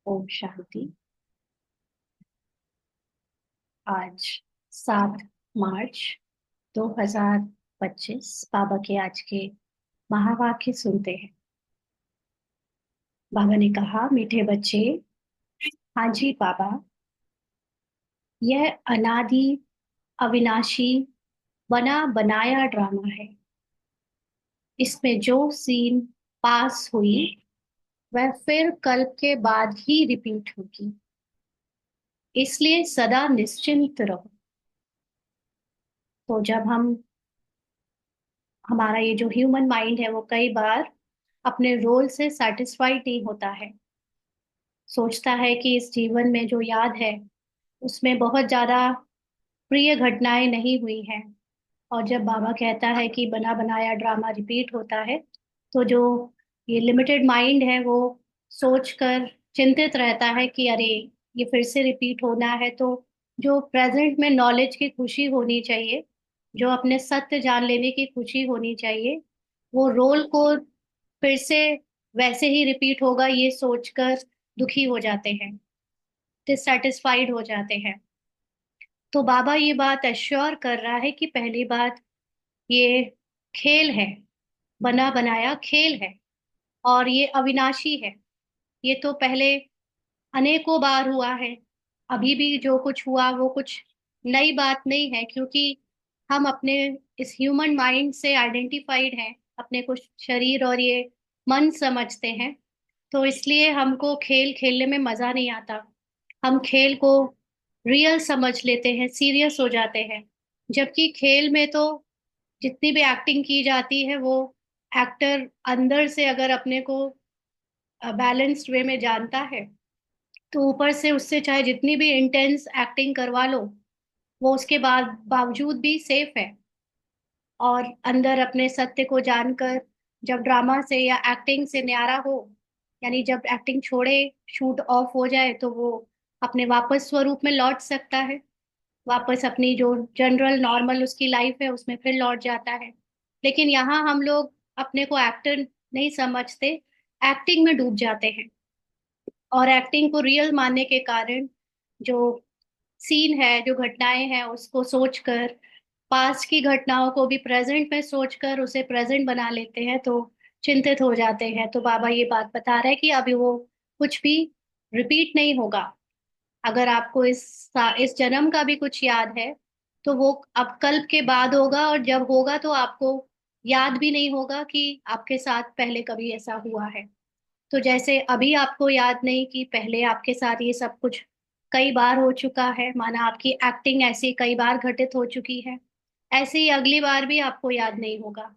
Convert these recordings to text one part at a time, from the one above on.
ओम शांति। आज 7 मार्च 2025 बाबा के आज के महावाक्य सुनते हैं। बाबा ने कहा, मीठे बच्चे, हाँ जी बाबा, यह अनादि अविनाशी बना बनाया ड्रामा है। इसमें जो सीन पास हुई वह फिर कल्प के बाद ही रिपीट होगी, इसलिए सदा निश्चिंत रहो। तो जब हमारा ये जो ह्यूमन माइंड है वो कई बार अपने रोल से सेटिस्फाइड नहीं होता है, सोचता है कि इस जीवन में जो याद है उसमें बहुत ज्यादा प्रिय घटनाएं नहीं हुई हैं। और जब बाबा कहता है कि बना बनाया ड्रामा रिपीट होता है, तो जो ये लिमिटेड माइंड है वो सोचकर चिंतित रहता है कि अरे ये फिर से रिपीट होना है। तो जो प्रेजेंट में नॉलेज की खुशी होनी चाहिए, जो अपने सत्य जान लेने की खुशी होनी चाहिए, वो रोल को फिर से वैसे ही रिपीट होगा ये सोचकर दुखी हो जाते हैं, डिससेटिस्फाइड हो जाते हैं। तो बाबा ये बात एश्योर कर रहा है कि पहली बात, ये खेल है, बना बनाया खेल है, और ये अविनाशी है। ये तो पहले अनेकों बार हुआ है। अभी भी जो कुछ हुआ वो कुछ नई बात नहीं है, क्योंकि हम अपने इस ह्यूमन माइंड से आइडेंटिफाइड हैं, अपने को शरीर और ये मन समझते हैं। तो इसलिए हमको खेल खेलने में मजा नहीं आता। हम खेल को रियल समझ लेते हैं, सीरियस हो जाते हैं। जबकि खेल में तो जितनी भी एक्टिंग की जाती है वो एक्टर अंदर से अगर अपने को बैलेंस्ड वे में जानता है, तो ऊपर से उससे चाहे जितनी भी इंटेंस एक्टिंग करवा लो, वो उसके बाद बावजूद भी सेफ है। और अंदर अपने सत्य को जानकर जब ड्रामा से या एक्टिंग से न्यारा हो, यानी जब एक्टिंग छोड़े, शूट ऑफ हो जाए, तो वो अपने वापस स्वरूप में लौट सकता है, वापस अपनी जो जनरल नॉर्मल उसकी लाइफ है उसमें फिर लौट जाता है। लेकिन यहाँ हम लोग अपने को एक्टर नहीं समझते, एक्टिंग में डूब जाते हैं। और एक्टिंग को रियल मानने के कारण जो सीन है, जो घटनाएं हैं, उसको सोचकर, पास्ट की घटनाओं को भी प्रेजेंट में सोचकर उसे प्रेजेंट बना लेते हैं, तो चिंतित हो जाते हैं। तो बाबा ये बात बता रहे हैं कि अभी वो कुछ भी रिपीट नहीं होगा। अगर आपको इस जन्म का भी कुछ याद है, तो वो अब कल्प के बाद होगा, और जब होगा तो आपको याद भी नहीं होगा कि आपके साथ पहले कभी ऐसा हुआ है। तो जैसे अभी आपको याद नहीं कि पहले आपके साथ ये सब कुछ कई बार हो चुका है, माना आपकी एक्टिंग ऐसी कई बार घटित हो चुकी है, ऐसे ही अगली बार भी आपको याद नहीं होगा।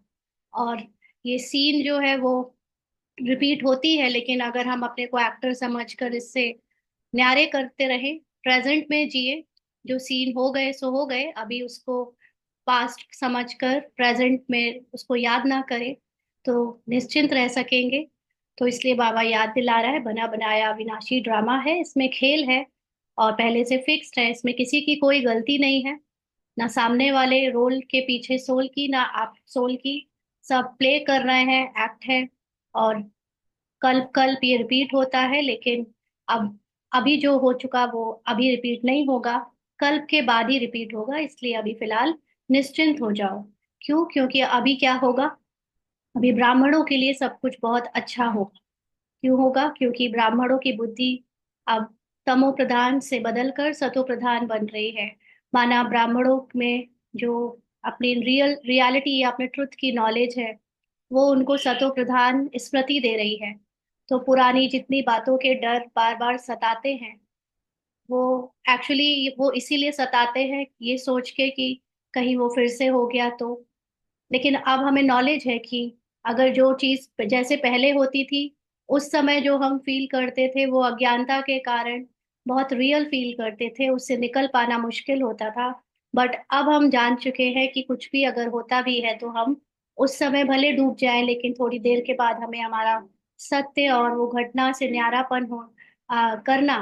और ये सीन जो है वो रिपीट होती है, लेकिन अगर हम अपने को एक्टर समझकर इससे न्यारे करते रहे, प्रेजेंट में जिए, जो सीन हो गए सो हो गए, अभी उसको पास्ट समझकर प्रेजेंट में उसको याद ना करें, तो निश्चिंत रह सकेंगे। तो इसलिए बाबा याद दिला रहा है, बना बनाया अविनाशी ड्रामा है, इसमें खेल है और पहले से फिक्स्ड है, इसमें किसी की कोई गलती नहीं है, ना सामने वाले रोल के पीछे सोल की, ना आप सोल की। सब प्ले कर रहे हैं, एक्ट है। और कल्प कल्प ये रिपीट होता है, लेकिन अब अभी जो हो चुका वो अभी रिपीट नहीं होगा, कल्प के बाद ही रिपीट होगा। इसलिए अभी फिलहाल निश्चिंत हो जाओ। क्यों? क्योंकि अभी क्या होगा, अभी ब्राह्मणों के लिए सब कुछ बहुत अच्छा होगा। क्यों होगा? क्योंकि ब्राह्मणों की बुद्धि अब तमो प्रधान से बदलकर सतो प्रधान बन रही है। माना ब्राह्मणों में जो अपनी रियलिटी या अपने ट्रुथ की नॉलेज है, वो उनको सतो प्रधान स्मृति दे रही है। तो पुरानी जितनी बातों के डर बार बार सताते हैं, वो एक्चुअली वो इसीलिए सताते हैं ये सोच के कि कहीं वो फिर से हो गया तो। लेकिन अब हमें नॉलेज है कि अगर जो चीज जैसे पहले होती थी, उस समय जो हम फील करते थे वो अज्ञानता के कारण बहुत रियल फील करते थे, उससे निकल पाना मुश्किल होता था। बट अब हम जान चुके हैं कि कुछ भी अगर होता भी है तो हम उस समय भले डूब जाएं, लेकिन थोड़ी देर के बाद हमें हमारा सत्य और वो घटना से न्यारापन करना,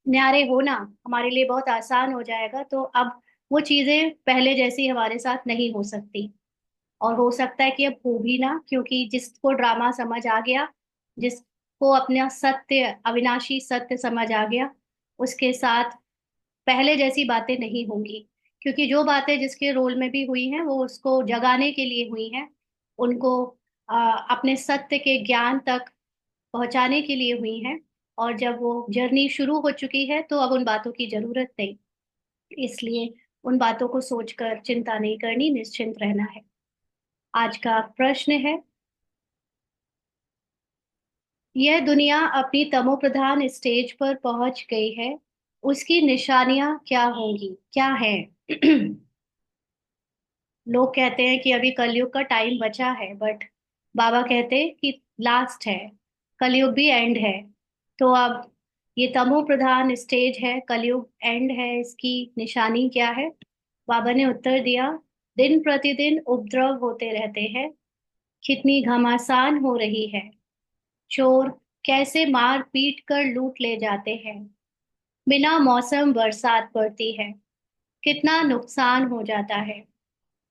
न्यारे होना हमारे लिए बहुत आसान हो जाएगा। तो अब वो चीजें पहले जैसी हमारे साथ नहीं हो सकती, और हो सकता है कि अब हो भी ना, क्योंकि जिसको ड्रामा समझ आ गया, जिस को अपना सत्य, अविनाशी सत्य समझ आ गया, उसके साथ पहले जैसी बातें नहीं होंगी। क्योंकि जो बातें जिसके रोल में भी हुई हैं वो उसको जगाने के लिए हुई हैं, उनको अपने सत्य के ज्ञान तक पहुंचाने के लिए हुई हैं। और जब वो जर्नी शुरू हो चुकी है तो अब उन बातों की जरूरत नहीं, इसलिए उन बातों को सोचकर चिंता नहीं करनी, निश्चिंत रहना है। आज का प्रश्न है, यह दुनिया अपनी तमोप्रधान स्टेज पर पहुंच गई है, उसकी निशानियां क्या होंगी, क्या है? लोग कहते हैं कि अभी कलयुग का टाइम बचा है, बट बाबा कहते हैं कि लास्ट है, कलयुग भी एंड है। तो अब ये तमो प्रधान स्टेज है, कलयुग एंड है, इसकी निशानी क्या है? बाबा ने उत्तर दिया, दिन प्रतिदिन उपद्रव होते रहते हैं, कितनी घमासान हो रही है, चोर कैसे मार पीट कर लूट ले जाते हैं, बिना मौसम बरसात पड़ती है, कितना नुकसान हो जाता है।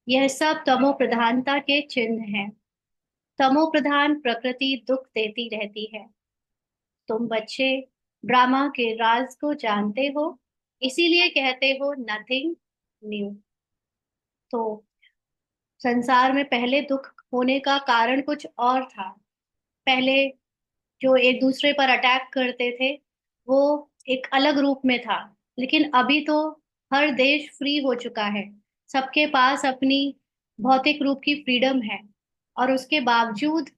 यह सब तमो प्रधानता के चिन्ह हैं। तमो प्रधान प्रकृति दुख देती रहती है। तुम बच्चे ड्रामा के राज को जानते हो, इसीलिए कहते हो नथिंग न्यू। तो संसार में पहले दुख होने का कारण कुछ और था। पहले जो एक दूसरे पर अटैक करते थे वो एक अलग रूप में था, लेकिन अभी तो हर देश फ्री हो चुका है, सबके पास अपनी भौतिक रूप की फ्रीडम है, और उसके बावजूद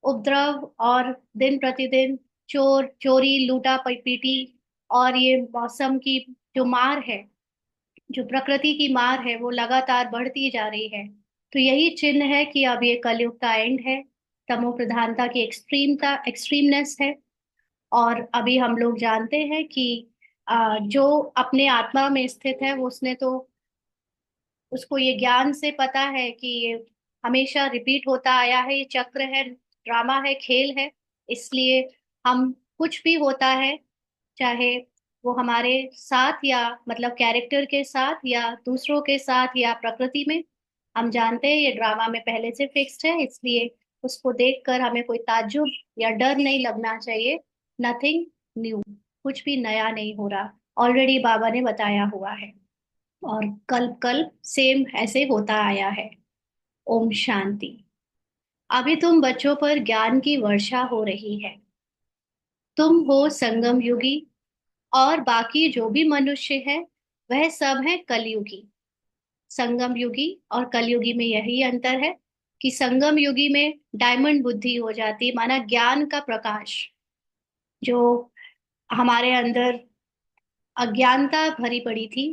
उपद्रव और दिन प्रतिदिन चोर चोरी लूटा पीटी और ये मौसम की जो मार है, जो प्रकृति की मार है, वो लगातार बढ़ती जा रही है। तो यही चिन्ह है कि अब ये कलयुग का एंड है, तमो प्रधानता की एक्सट्रीमनेस है। और अभी हम लोग जानते हैं कि जो अपने आत्मा में स्थित है वो उसने तो उसको ये ज्ञान से पता है कि ये हमेशा रिपीट होता आया है, ये चक्र है, ड्रामा है, खेल है। इसलिए हम कुछ भी होता है, चाहे वो हमारे साथ या मतलब कैरेक्टर के साथ या दूसरों के साथ या प्रकृति में, हम जानते हैं ये ड्रामा में पहले से फिक्स्ड है, इसलिए उसको देखकर हमें कोई ताज्जुब या डर नहीं लगना चाहिए। नथिंग न्यू, कुछ भी नया नहीं हो रहा, ऑलरेडी बाबा ने बताया हुआ है, और कल्प कल्प सेम ऐसे होता आया है। ओम शांति। अभी तुम बच्चों पर ज्ञान की वर्षा हो रही है। तुम हो संगम युगी, और बाकी जो भी मनुष्य है वह सब है कलयुगी। संगम युगी और कलयुगी में यही अंतर है कि संगम युगी में डायमंड बुद्धि हो जाती, माना ज्ञान का प्रकाश, जो हमारे अंदर अज्ञानता भरी पड़ी थी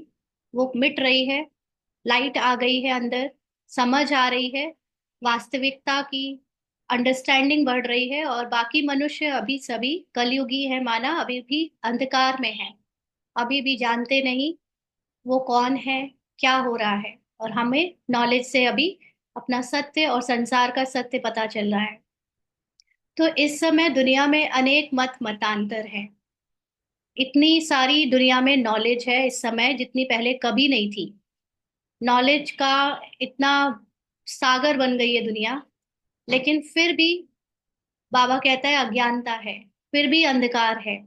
वो मिट रही है, लाइट आ गई है अंदर, समझ आ रही है, वास्तविकता की अंडरस्टैंडिंग बढ़ रही है। और बाकी मनुष्य अभी सभी कलयुगी है, माना अभी भी अंधकार में है, अभी भी जानते नहीं वो कौन है, क्या हो रहा है, और हमें नॉलेज से अभी अपना सत्य और संसार का सत्य पता चल रहा है। तो इस समय दुनिया में अनेक मत मतांतर हैं, इतनी सारी दुनिया में नॉलेज है इस समय जितनी पहले कभी नहीं थी। नॉलेज का इतना सागर बन गई है दुनिया, लेकिन फिर भी बाबा कहता है अज्ञानता है, फिर भी अंधकार है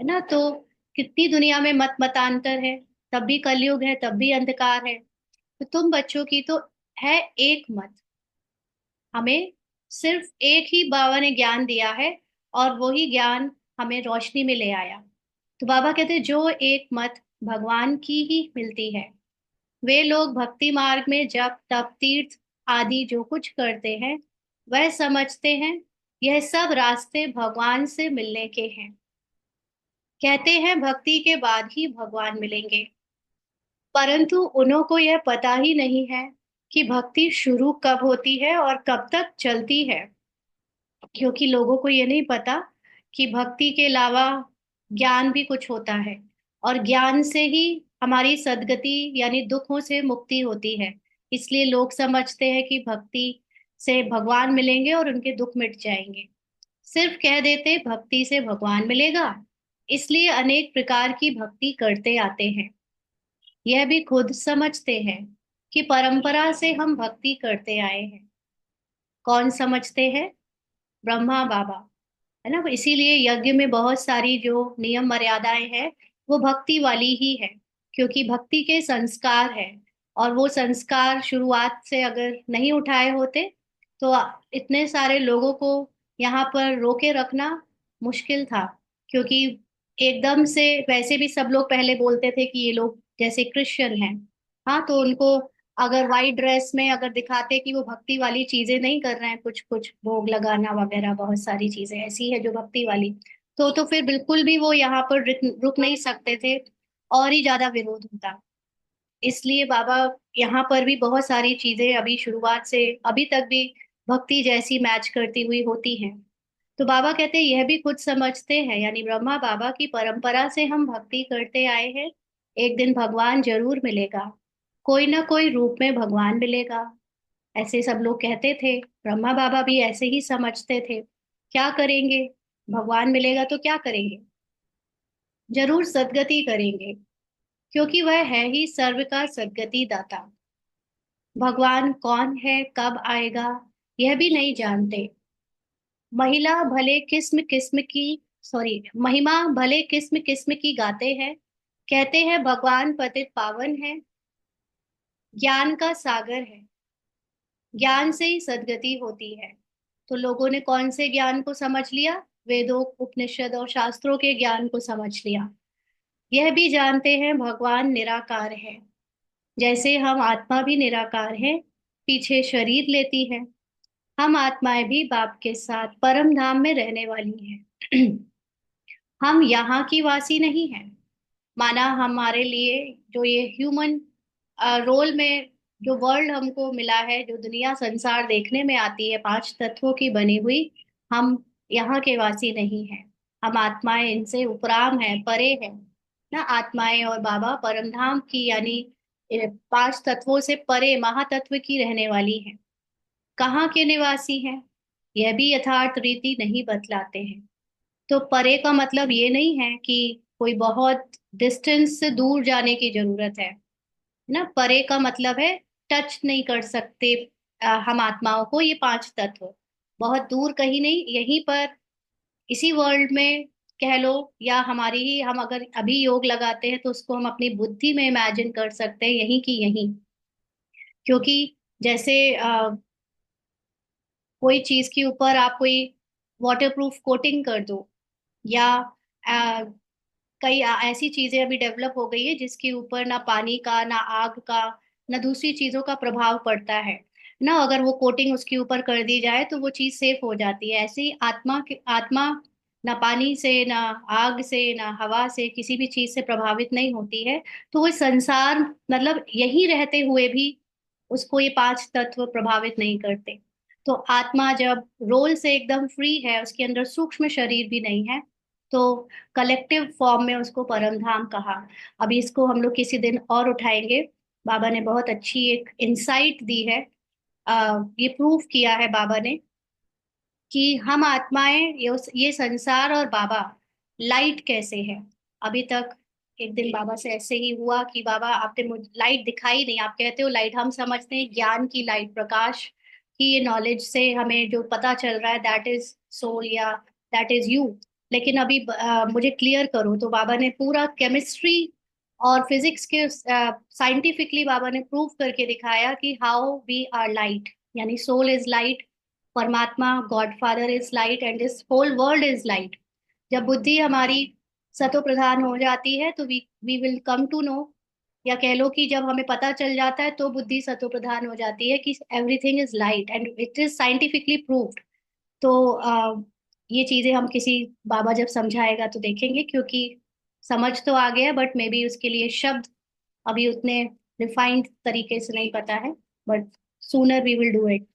ना? तो कितनी दुनिया में मत मतांतर है, तब भी कलयुग है, तब भी अंधकार है। तो तुम बच्चों की तो है एक मत, हमें सिर्फ एक ही बाबा ने ज्ञान दिया है, और वही ज्ञान हमें रोशनी में ले आया। तो बाबा कहते हैं जो एक मत भगवान की ही मिलती है, वे लोग भक्ति मार्ग में जप तप तीर्थ आदि जो कुछ करते हैं वह समझते हैं यह सब रास्ते भगवान से मिलने के हैं। कहते हैं भक्ति के बाद ही भगवान मिलेंगे, परंतु उन्हों को यह पता ही नहीं है कि भक्ति शुरू कब होती है और कब तक चलती है। क्योंकि लोगों को ये नहीं पता कि भक्ति के अलावा ज्ञान भी कुछ होता है, और ज्ञान से ही हमारी सद्गति यानी दुखों से मुक्ति होती है। इसलिए लोग समझते हैं कि भक्ति से भगवान मिलेंगे और उनके दुख मिट जाएंगे, सिर्फ कह देते भक्ति से भगवान मिलेगा, इसलिए अनेक प्रकार की भक्ति करते आते हैं। यह भी खुद समझते हैं कि परंपरा से हम भक्ति करते आए हैं। कौन समझते हैं? ब्रह्मा बाबा। है ना। इसीलिए यज्ञ में बहुत सारी जो नियम मर्यादाएं हैं वो भक्ति वाली ही है, क्योंकि भक्ति के संस्कार है। और वो संस्कार शुरुआत से अगर नहीं उठाए होते तो इतने सारे लोगों को यहाँ पर रोके रखना मुश्किल था। क्योंकि एकदम से वैसे भी सब लोग पहले बोलते थे कि ये लोग जैसे क्रिश्चियन हैं, हाँ, तो उनको अगर वाइट ड्रेस में अगर दिखाते कि वो भक्ति वाली चीजें नहीं कर रहे हैं, कुछ कुछ भोग लगाना वगैरह बहुत सारी चीजें ऐसी है जो भक्ति वाली, तो फिर बिल्कुल भी वो यहाँ पर रुक नहीं सकते थे, और ही ज्यादा विरोध होता। इसलिए बाबा यहाँ पर भी बहुत सारी चीजें अभी शुरुआत से अभी तक भी भक्ति जैसी मैच करती हुई होती हैं। तो बाबा कहते हैं यह भी खुद समझते हैं, यानी ब्रह्मा बाबा की परंपरा से हम भक्ति करते आए हैं। एक दिन भगवान जरूर मिलेगा, कोई ना कोई रूप में भगवान मिलेगा, ऐसे सब लोग कहते थे। ब्रह्मा बाबा भी ऐसे ही समझते थे। क्या करेंगे, भगवान मिलेगा तो क्या करेंगे, जरूर सद्गति करेंगे, क्योंकि वह है ही सर्व का सद्गति दाता। भगवान कौन है, कब आएगा, यह भी नहीं जानते। महिला भले किस्म किस्म की महिमा भले किस्म किस्म की गाते हैं, कहते हैं भगवान पतित पावन है, ज्ञान का सागर है, ज्ञान से ही सद्गति होती है। तो लोगों ने कौन से ज्ञान को समझ लिया, वेदों उपनिषद और शास्त्रों के ज्ञान को समझ लिया। यह भी जानते हैं भगवान निराकार है, जैसे हम आत्मा भी निराकार है, पीछे शरीर लेती है। हम आत्माएं भी बाप के साथ परम धाम में रहने वाली हैं। हम यहाँ की वासी नहीं हैं। माना हमारे लिए जो ये ह्यूमन रोल में जो वर्ल्ड हमको मिला है, जो दुनिया संसार देखने में आती है पांच तत्वों की बनी हुई, हम यहाँ के वासी नहीं हैं। हम आत्माएं इनसे उपराम है, परे है ना। आत्माएं और बाबा परमधाम की यानी पांच तत्वों से परे महातत्व की रहने वाली हैं। कहाँ के निवासी हैं, यह भी यथार्थ रीति नहीं बतलाते हैं। तो परे का मतलब ये नहीं है कि कोई बहुत डिस्टेंस से दूर जाने की जरूरत है ना। परे का मतलब है टच नहीं कर सकते हम आत्माओं को ये पांच तत्व, बहुत दूर कहीं नहीं, यहीं पर इसी वर्ल्ड में कह लो, या हमारी ही हम अगर अभी योग लगाते हैं तो उसको हम अपनी बुद्धि में इमेजिन कर सकते हैं यहीं की यहीं। क्योंकि जैसे कोई चीज के ऊपर आप कोई वाटरप्रूफ कोटिंग कर दो, या कई ऐसी चीजें अभी डेवलप हो गई है जिसके ऊपर ना पानी का, ना आग का, ना दूसरी चीजों का प्रभाव पड़ता है ना। अगर वो कोटिंग उसके ऊपर कर दी जाए तो वो चीज सेफ हो जाती है। ऐसे ही आत्मा ना पानी से, ना आग से, ना हवा से, किसी भी चीज से प्रभावित नहीं होती है। तो वो संसार मतलब यही रहते हुए भी उसको ये पांच तत्व प्रभावित नहीं करते। तो आत्मा जब रोल से एकदम फ्री है, उसके अंदर सूक्ष्म शरीर भी नहीं है, तो कलेक्टिव फॉर्म में उसको परम धाम कहा। अभी इसको हम लोग किसी दिन और उठाएंगे। बाबा ने बहुत अच्छी एक इंसाइट दी है। ये प्रूफ किया है बाबा ने कि हम आत्माएं, ये संसार और बाबा लाइट कैसे है। अभी तक एक दिन बाबा से ऐसे ही हुआ कि बाबा आपने मुझे लाइट दिखाई नहीं, आप कहते हो लाइट, हम समझते हैं ज्ञान की लाइट, प्रकाश की, ये नॉलेज से हमें जो पता चल रहा है दैट इज सोल या दैट इज यू। लेकिन अभी मुझे क्लियर करो। तो बाबा ने पूरा केमिस्ट्री और फिजिक्स के साइंटिफिकली बाबा ने प्रूव करके दिखाया कि हाउ वी आर लाइट, यानी सोल इज लाइट, परमात्मा God father is light and this whole world is light. जब बुद्धि हमारी सतो प्रधान हो जाती है तो we will come to know, या कह लो कि जब हमें पता चल जाता है तो बुद्धि सतो प्रधान हो जाती है कि everything is light and it is scientifically proved. तो ये चीजें हम किसी बाबा जब समझाएगा तो देखेंगे, क्योंकि समझ तो आ गया बट मे बी उसके लिए शब्द अभी उतने रिफाइंड तरीके से नहीं पता है, but sooner we will do it.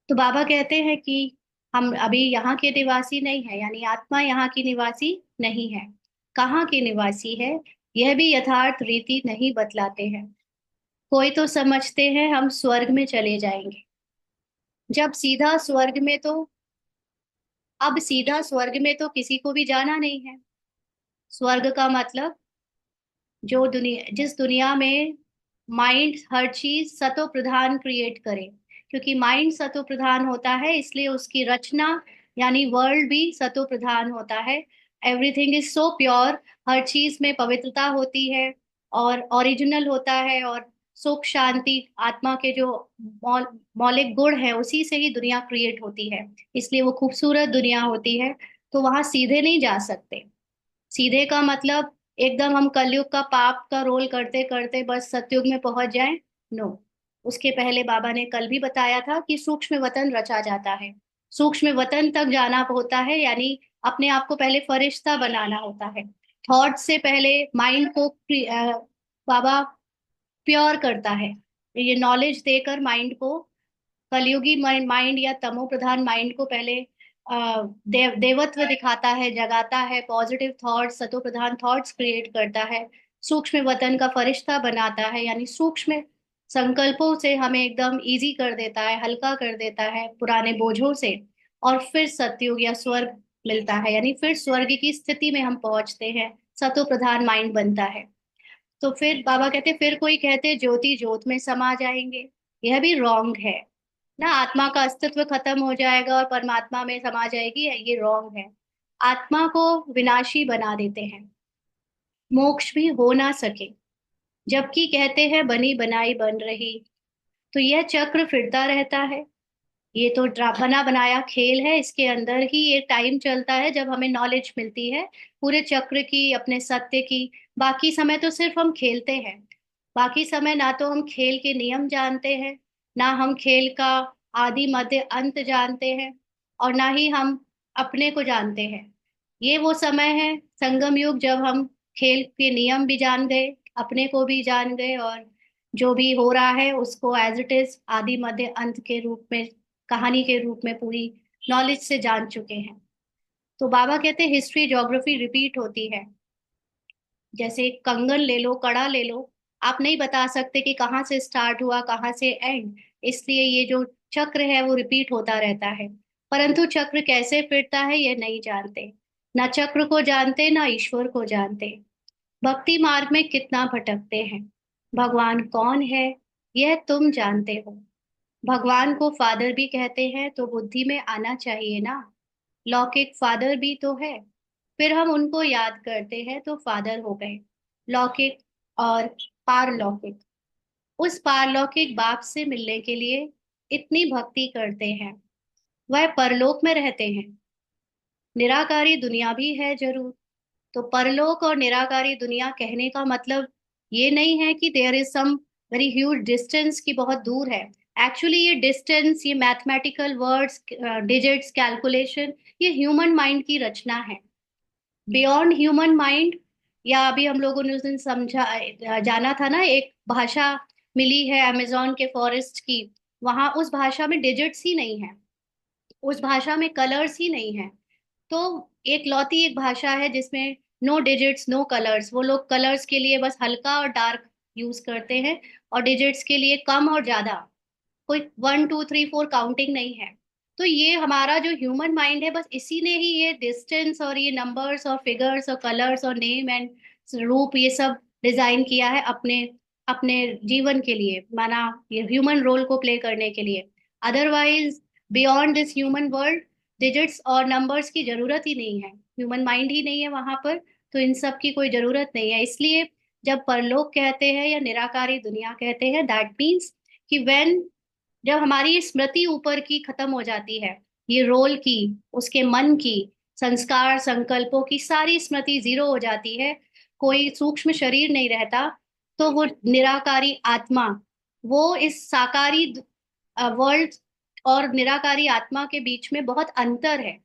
तो बाबा कहते हैं कि हम अभी यहाँ के निवासी नहीं है, यानी आत्मा यहाँ की निवासी नहीं है। कहाँ के निवासी है, यह भी यथार्थ रीति नहीं बतलाते हैं। कोई तो समझते हैं हम स्वर्ग में चले जाएंगे। जब सीधा स्वर्ग में तो अब सीधा स्वर्ग में तो किसी को भी जाना नहीं है। स्वर्ग का मतलब जो दुनिया, जिस दुनिया में माइंड हर चीज सतो प्रधान क्रिएट करे, क्योंकि माइंड सतो प्रधान होता है इसलिए उसकी रचना यानी वर्ल्ड भी सतो प्रधान होता है। एवरीथिंग इज सो प्योर, हर चीज में पवित्रता होती है और ओरिजिनल होता है, और सुख शांति आत्मा के जो मौलिक गुण है उसी से ही दुनिया क्रिएट होती है। इसलिए वो खूबसूरत दुनिया होती है। तो वहां सीधे नहीं जा सकते। सीधे का मतलब एकदम हम कलयुग का पाप का रोल करते करते बस सतयुग में पहुंच जाएं, नो। उसके पहले बाबा ने कल भी बताया था कि सूक्ष्म वतन रचा जाता है। सूक्ष्म वतन तक जाना होता है, यानी अपने आप को पहले फरिश्ता बनाना होता है। थॉट से पहले माइंड को बाबा प्योर करता है। ये नॉलेज देकर माइंड को, कलयुगी माइंड या तमो प्रधान माइंड को पहले देवत्व दिखाता है, जगाता है, पॉजिटिव थॉट्स, सतो प्रधान थॉट्स क्रिएट करता है, सूक्ष्म वतन का फरिश्ता बनाता है, यानी सूक्ष्म संकल्पों से हमें एकदम इजी कर देता है, हल्का कर देता है पुराने बोझों से। और फिर सतयुग या स्वर्ग मिलता है, यानी फिर स्वर्ग की स्थिति में हम पहुंचते हैं, सतो प्रधान माइंड बनता है। तो फिर बाबा कहते, फिर कोई कहते ज्योति ज्योत में समा जाएंगे। यह भी रॉन्ग है ना, आत्मा का अस्तित्व खत्म हो जाएगा और परमात्मा में समा जाएगी, ये रॉन्ग है। आत्मा को विनाशी बना देते हैं, मोक्ष भी हो ना सके। जबकि कहते हैं बनी बनाई बन रही। तो यह चक्र फिरता रहता है। ये तो बना बनाया खेल है, इसके अंदर ही ये टाइम चलता है जब हमें नॉलेज मिलती है पूरे चक्र की, अपने सत्य की। बाकी समय तो सिर्फ हम खेलते हैं। बाकी समय ना तो हम खेल के नियम जानते हैं, ना हम खेल का आदि मध्य अंत जानते हैं, और ना ही हम अपने को जानते हैं। ये वो समय है संगम युग, जब हम खेल के नियम भी जान गए, अपने को भी जान गए, और जो भी हो रहा है उसको एज इट इज आदि मध्य अंत के रूप में, कहानी के रूप में पूरी नॉलेज से जान चुके हैं। तो बाबा कहते हैं हिस्ट्री ज्योग्राफी रिपीट होती है। जैसे कंगन ले लो, कड़ा ले लो, आप नहीं बता सकते कि कहाँ से स्टार्ट हुआ कहाँ से एंड। इसलिए ये जो चक्र है वो रिपीट होता रहता है। परंतु चक्र कैसे फिरता है ये नहीं जानते। ना चक्र को जानते ना ईश्वर को जानते। भक्ति मार्ग में कितना भटकते हैं। भगवान कौन है यह तुम जानते हो। भगवान को फादर भी कहते हैं तो बुद्धि में आना चाहिए ना। लौकिक फादर भी तो है, फिर हम उनको याद करते हैं तो फादर हो गए। लौकिक और पारलौकिक। उस पारलौकिक बाप से मिलने के लिए इतनी भक्ति करते हैं। वह परलोक में रहते हैं। निराकारी दुनिया भी है जरूर। तो परलोक और निराकारी दुनिया कहने का मतलब ये नहीं है कि there is some very huge distance की बहुत दूर है। एक्चुअली ये डिस्टेंस, ये मैथमेटिकल वर्ड्स, डिजिट्स, कैलकुलेशन, ये ह्यूमन माइंड की रचना है। बियॉन्ड ह्यूमन माइंड, या अभी हम लोगों ने उस दिन समझा, जाना था ना, एक भाषा मिली है अमेजोन के फॉरेस्ट की। वहां उस भाषा में डिजिट्स ही नहीं है, उस भाषा में कलर्स ही नहीं है। तो एक लौती एक भाषा है जिसमें नो डिजिट्स नो कलर्स। वो लोग कलर्स के लिए बस हल्का और डार्क यूज करते हैं, और डिजिट्स के लिए कम और ज्यादा। कोई 1 2 3 4 काउंटिंग नहीं है। तो ये हमारा जो ह्यूमन माइंड है, बस इसी ने ही ये डिस्टेंस और ये नंबर्स और फिगर्स और कलर्स और नेम एंड रूप ये सब डिजाइन किया है अपने अपने जीवन के लिए, माना ये ह्यूमन रोल को प्ले करने के लिए। Otherwise beyond this human world digits और नंबर्स की जरूरत ही नहीं है, ह्यूमन माइंड ही नहीं है वहां पर। तो इन सब की कोई जरूरत नहीं है। इसलिए जब परलोक कहते हैं या निराकारी दुनिया कहते हैं, दैट मीन्स कि व्हेन, जब हमारी स्मृति ऊपर की खत्म हो जाती है, ये रोल की, उसके मन की, संस्कार संकल्पों की सारी स्मृति जीरो हो जाती है, कोई सूक्ष्म शरीर नहीं रहता, तो वो निराकारी आत्मा, वो इस साकारी वर्ल्ड और निराकारी आत्मा के बीच में बहुत अंतर है।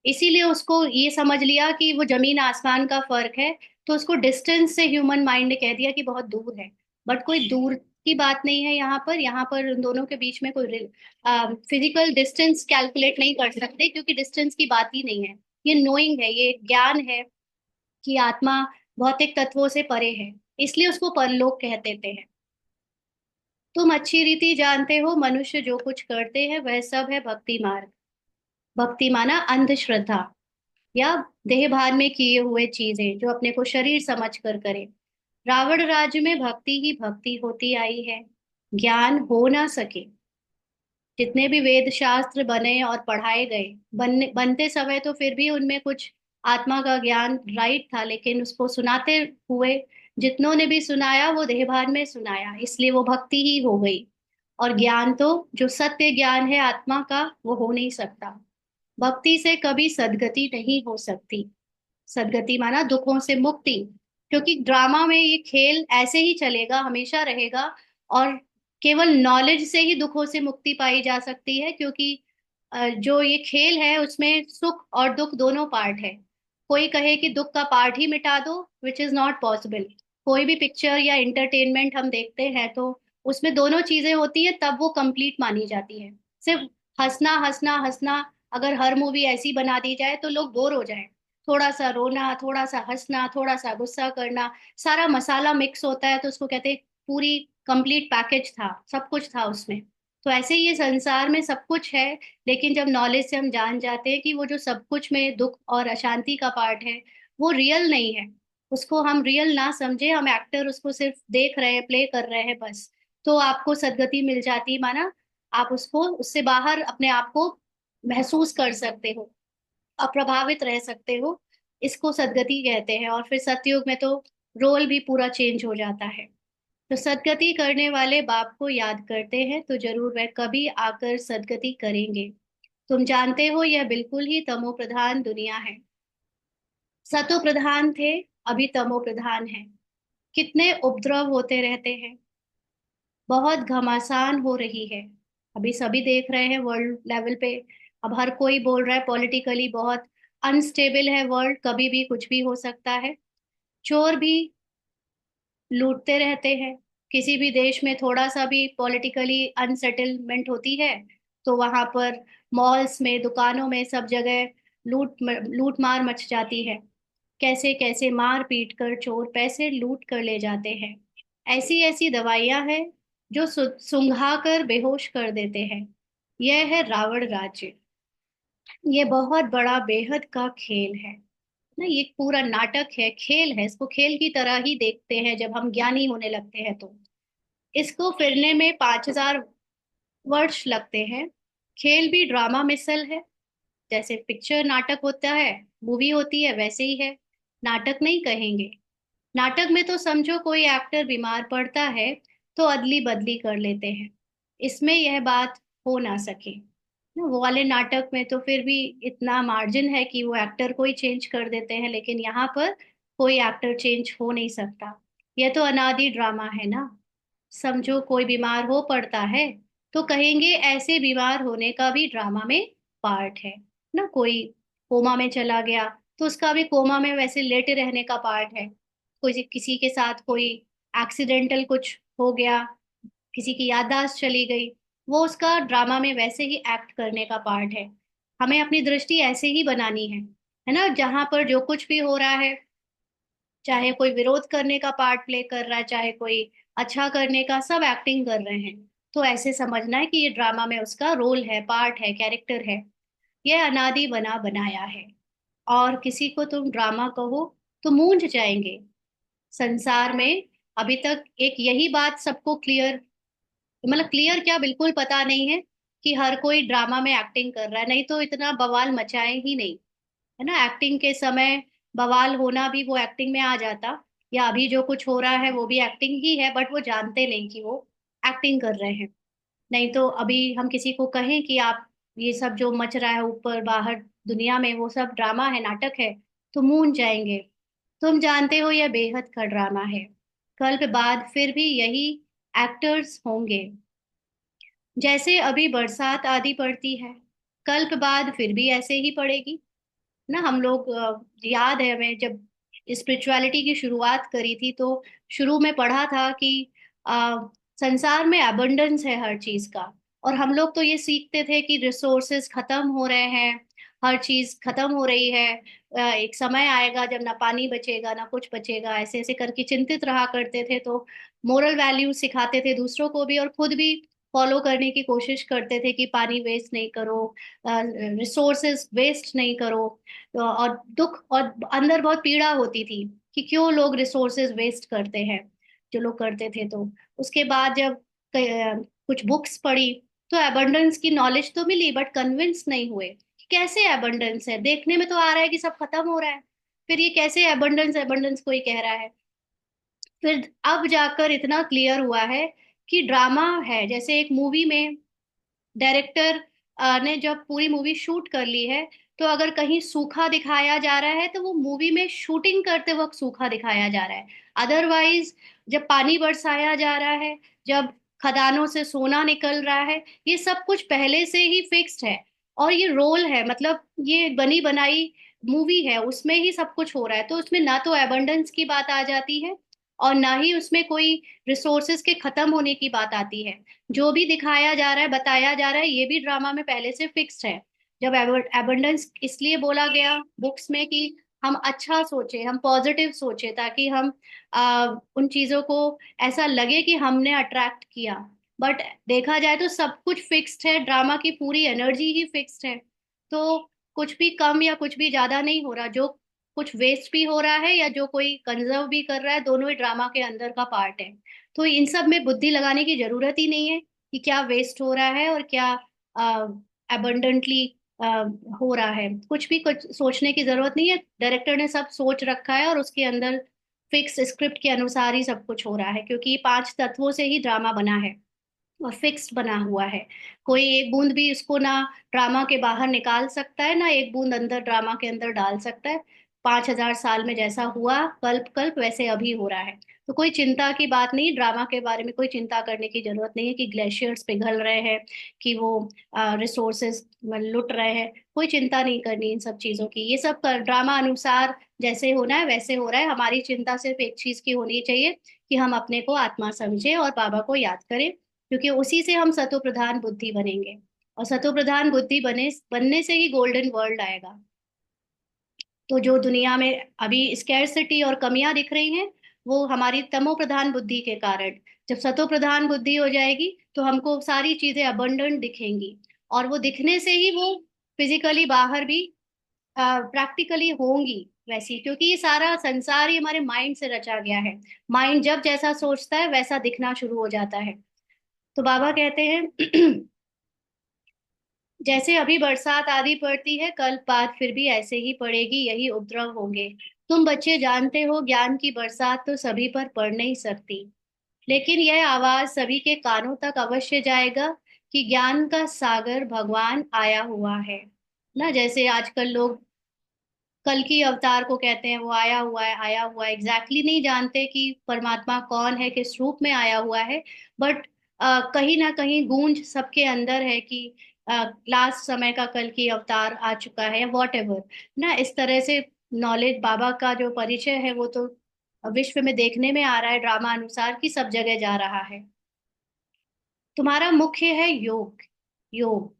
इसीलिए उसको ये समझ लिया कि वो जमीन आसमान का फर्क है। तो उसको डिस्टेंस से ह्यूमन माइंड ने कह दिया कि बहुत दूर है। बट कोई दूर की बात नहीं है यहाँ पर। यहाँ पर उन दोनों के बीच में कोई फिजिकल डिस्टेंस कैलकुलेट नहीं कर सकते, क्योंकि डिस्टेंस की बात ही नहीं है। ये नोइंग है, ये ज्ञान है कि आत्मा भौतिक तत्वों से परे है। इसलिए उसको परलोक कह देते हैं। तुम अच्छी रीति जानते हो मनुष्य जो कुछ करते हैं वह सब है भक्ति मार्ग। भक्ति माना अंधश्रद्धा, या देह भान में किए हुए चीजें जो अपने को शरीर समझ कर करे। रावण राज्य में भक्ति ही भक्ति होती आई है, ज्ञान हो ना सके। जितने भी वेद शास्त्र बने और पढ़ाए गए, बनते समय तो फिर भी उनमें कुछ आत्मा का ज्ञान राइट था, लेकिन उसको सुनाते हुए जितनों ने भी सुनाया वो देहभान में सुनाया, इसलिए वो भक्ति ही हो गई। और ज्ञान तो जो सत्य ज्ञान है आत्मा का, वो हो नहीं सकता। भक्ति से कभी सदगति नहीं हो सकती। सदगति माना दुखों से मुक्ति। क्योंकि ड्रामा में ये खेल ऐसे ही चलेगा, हमेशा रहेगा। और केवल नॉलेज से ही दुखों से मुक्ति पाई जा सकती है, क्योंकि जो ये खेल है उसमें सुख और दुख दोनों पार्ट है। कोई कहे कि दुख का पार्ट ही मिटा दो, विच इज नॉट पॉसिबल। कोई भी पिक्चर या इंटरटेनमेंट हम देखते हैं तो उसमें दोनों चीजें होती है, तब वो कंप्लीट मानी जाती है। सिर्फ हंसना हंसना हंसना, अगर हर मूवी ऐसी बना दी जाए तो लोग बोर हो जाए। थोड़ा सा रोना, थोड़ा सा हंसना, थोड़ा सा गुस्सा करना, सारा मसाला मिक्स होता है तो उसको कहते हैं पूरी कंप्लीट पैकेज था, सब कुछ था उसमें। तो ऐसे ही ये संसार में सब कुछ है, लेकिन जब नॉलेज से हम जान जाते हैं कि वो जो सब कुछ में दुख और अशांति का पार्ट है, वो रियल नहीं है। उसको हम रियल ना समझे, हम एक्टर उसको सिर्फ देख रहे हैं, प्ले कर रहे हैं बस, तो आपको सदगति मिल जाती है। माना आप उसको, उससे बाहर अपने आप को महसूस कर सकते हो, अप्रभावित रह सकते हो। इसको सदगति कहते हैं। और फिर सतयुग में तो रोल भी पूरा चेंज हो जाता है। तो सदगति करने वाले बाप को याद करते हैं तो जरूर वह कभी आकर सदगति करेंगे। तुम जानते हो यह बिल्कुल ही तमो प्रधान दुनिया है। सतो प्रधान थे, अभी तमो प्रधान है। कितने उपद्रव होते रहते हैं, बहुत घमासान हो रही है। अभी सभी देख रहे हैं वर्ल्ड लेवल पे। अब हर कोई बोल रहा है पॉलिटिकली बहुत अनस्टेबल है वर्ल्ड, कभी भी कुछ भी हो सकता है। चोर भी लूटते रहते हैं। किसी भी देश में थोड़ा सा भी पॉलिटिकली अनसेटलमेंट होती है तो वहां पर मॉल्स में, दुकानों में, सब जगह लूट मार मच जाती है। कैसे कैसे मार पीट कर चोर पैसे लूट कर ले जाते हैं। ऐसी ऐसी दवाइयां हैं जो सुंघा कर बेहोश कर देते हैं। यह है रावण राज्य। ये बहुत बड़ा बेहद का खेल है ना, ये पूरा नाटक है, खेल है। इसको खेल की तरह ही देखते हैं जब हम ज्ञानी होने लगते हैं तो। इसको फिरने में 5,000 वर्ष लगते हैं। खेल भी ड्रामा मिसल है। जैसे पिक्चर नाटक होता है, मूवी होती है, वैसे ही है। नाटक नहीं कहेंगे। नाटक में तो समझो कोई एक्टर बीमार पड़ता है तो अदली बदली कर लेते हैं। इसमें यह बात हो ना सके ना, वो वाले नाटक में तो फिर भी इतना मार्जिन है कि वो एक्टर को ही चेंज कर देते हैं, लेकिन यहाँ पर कोई एक्टर चेंज हो नहीं सकता। यह तो अनादि ड्रामा है ना। समझो कोई बीमार हो पड़ता है तो कहेंगे ऐसे बीमार होने का भी ड्रामा में पार्ट है ना। कोई कोमा में चला गया तो उसका भी कोमा में वैसे लेटे रहने का पार्ट है। कोई किसी के साथ कोई एक्सीडेंटल कुछ हो गया, किसी की याददाश्त चली गई, वो उसका ड्रामा में वैसे ही एक्ट करने का पार्ट है। हमें अपनी दृष्टि ऐसे ही बनानी है ना। जहां पर जो कुछ भी हो रहा है, चाहे कोई विरोध करने का पार्ट प्ले कर रहा है, चाहे कोई अच्छा करने का, सब एक्टिंग कर रहे हैं। तो ऐसे समझना है कि ये ड्रामा में उसका रोल है, पार्ट है, कैरेक्टर है। यह अनादि बना बनाया है। और किसी को तुम ड्रामा कहो तो मूंझ जाएंगे। संसार में अभी तक एक यही बात सबको क्लियर, मतलब क्लियर क्या, बिल्कुल पता नहीं है कि हर कोई ड्रामा में एक्टिंग कर रहा है, नहीं तो इतना बवाल मचाए ही नहीं। है ना, एक्टिंग के समय बवाल होना भी वो एक्टिंग में आ जाता। या अभी जो कुछ हो रहा है वो भी एक्टिंग ही है, बट वो जानते नहीं कि वो एक्टिंग कर रहे हैं। नहीं तो अभी हम किसी को कहें कि आप ये सब जो मच रहा है ऊपर बाहर दुनिया में वो सब ड्रामा है, नाटक है, तो मूंझ जाएंगे। तुम जानते हो यह बेहद का ड्रामा है। कल्प बाद फिर भी यही एक्टर्स होंगे। जैसे अभी बरसात आदि पड़ती है, कल्प बाद फिर भी ऐसे ही पड़ेगी ना। हम लोग याद है हमें जब स्पिरिचुअलिटी की शुरुआत करी थी तो शुरू में पढ़ा था कि अ, संसार में अबंडेंस है हर चीज का। और हम लोग तो ये सीखते थे कि रिसोर्सेज खत्म हो रहे हैं, हर चीज खत्म हो रही है। एक समय आएगा जब ना पानी बचेगा ना कुछ बचेगा, ऐसे ऐसे करके चिंतित रहा करते थे। तो मोरल वैल्यू सिखाते थे दूसरों को भी, और खुद भी फॉलो करने की कोशिश करते थे कि पानी वेस्ट नहीं करो, रिसोर्सेज वेस्ट नहीं करो। तो और दुख और अंदर बहुत पीड़ा होती थी कि क्यों लोग रिसोर्सेज वेस्ट करते हैं, जो लोग करते थे। तो उसके बाद जब कुछ बुक्स पढ़ी तो एबंडेंस की नॉलेज तो मिली बट कन्विंस नहीं हुए कि कैसे एबंडेंस है। देखने में तो आ रहा है कि सब खत्म हो रहा है, फिर ये कैसे एबंडेंस एबंडेंस कोई कह रहा है। फिर अब जाकर इतना क्लियर हुआ है कि ड्रामा है। जैसे एक मूवी में डायरेक्टर ने जब पूरी मूवी शूट कर ली है, तो अगर कहीं सूखा दिखाया जा रहा है तो वो मूवी में शूटिंग करते वक्त सूखा दिखाया जा रहा है। अदरवाइज जब पानी बरसाया जा रहा है, जब खदानों से सोना निकल रहा है, ये सब कुछ पहले से ही फिक्स्ड है। और ये रोल है, मतलब ये बनी बनाई मूवी है, उसमें ही सब कुछ हो रहा है। तो उसमें ना तो एबंडेंस की बात आ जाती है, और ना ही उसमें कोई रिसोर्सेज के खत्म होने की बात आती है। जो भी दिखाया जा रहा है, बताया जा रहा है, ये भी ड्रामा में पहले से फिक्स्ड है। जब एबंडेंस इसलिए बोला गया बुक्स में कि हम अच्छा सोचे, हम पॉजिटिव सोचे, ताकि हम उन चीजों को ऐसा लगे कि हमने अट्रैक्ट किया। बट देखा जाए तो सब कुछ फिक्स्ड है, ड्रामा की पूरी एनर्जी ही फिक्स्ड है। तो कुछ भी कम या कुछ भी ज्यादा नहीं हो रहा। जो कुछ वेस्ट भी हो रहा है या जो कोई कंजर्व भी कर रहा है, दोनों ही ड्रामा के अंदर का पार्ट है। तो इन सब में बुद्धि लगाने की जरूरत ही नहीं है कि क्या वेस्ट हो रहा है और क्या अबंडेंटली हो रहा है। कुछ भी कुछ सोचने की जरूरत नहीं है। डायरेक्टर ने सब सोच रखा है और उसके अंदर फिक्स स्क्रिप्ट के अनुसार ही सब कुछ हो रहा है, क्योंकि ये 5 तत्वों से ही ड्रामा बना है और फिक्स्ड बना हुआ है। कोई एक बूंद भी इसको ना ड्रामा के बाहर निकाल सकता है, ना एक बूंद अंदर ड्रामा के अंदर डाल सकता है। 5,000 साल में जैसा हुआ कल्प कल्प, वैसे अभी हो रहा है। तो कोई चिंता की बात नहीं, ड्रामा के बारे में कोई चिंता करने की जरूरत नहीं है कि ग्लेशियर्स पिघल रहे हैं, कि वो रिसोर्सेज लुट रहे हैं। कोई चिंता नहीं करनी इन सब चीजों की। ये सब ड्रामा अनुसार जैसे होना है वैसे हो रहा है। हमारी चिंता सिर्फ एक चीज की होनी चाहिए कि हम अपने को आत्मा समझे और बाबा को याद करें, क्योंकि उसी से हम सतो प्रधान बुद्धि बनेंगे। और सतो प्रधान बुद्धि बनने से ही गोल्डन वर्ल्ड आएगा। तो जो दुनिया में अभी स्कैरसिटी और कमियां दिख रही हैं, वो हमारी तमो प्रधान बुद्धि के कारण। जब सतो प्रधान बुद्धि हो जाएगी तो हमको सारी चीजें अबंडेंट दिखेंगी, और वो दिखने से ही वो फिजिकली बाहर भी प्रैक्टिकली होंगी वैसी। क्योंकि ये सारा संसार ही हमारे माइंड से रचा गया है। माइंड जब जैसा सोचता है वैसा दिखना शुरू हो जाता है। तो बाबा कहते हैं जैसे अभी बरसात आदि पड़ती है, कल बाद फिर भी ऐसे ही पड़ेगी, यही उपद्रव होंगे। तुम बच्चे जानते हो ज्ञान की बरसात तो सभी पर पड़ नहीं सकती, लेकिन यह आवाज सभी के कानों तक अवश्य जाएगा कि ज्ञान का सागर भगवान आया हुआ है। ना, जैसे आजकल लोग कल की अवतार को कहते हैं, वो आया हुआ है आया हुआ है। एग्जैक्टली नहीं जानते कि परमात्मा कौन है, किस रूप में आया हुआ है। बट कहीं ना कहीं गूंज सबके अंदर है कि लास्ट समय का कल की अवतार आ चुका है, वॉट एवर। ना, इस तरह से नॉलेज बाबा का जो परिचय है वो तो विश्व में देखने में आ रहा है ड्रामा अनुसार कि सब जगह जा रहा है। तुम्हारा मुख्य है योग। योग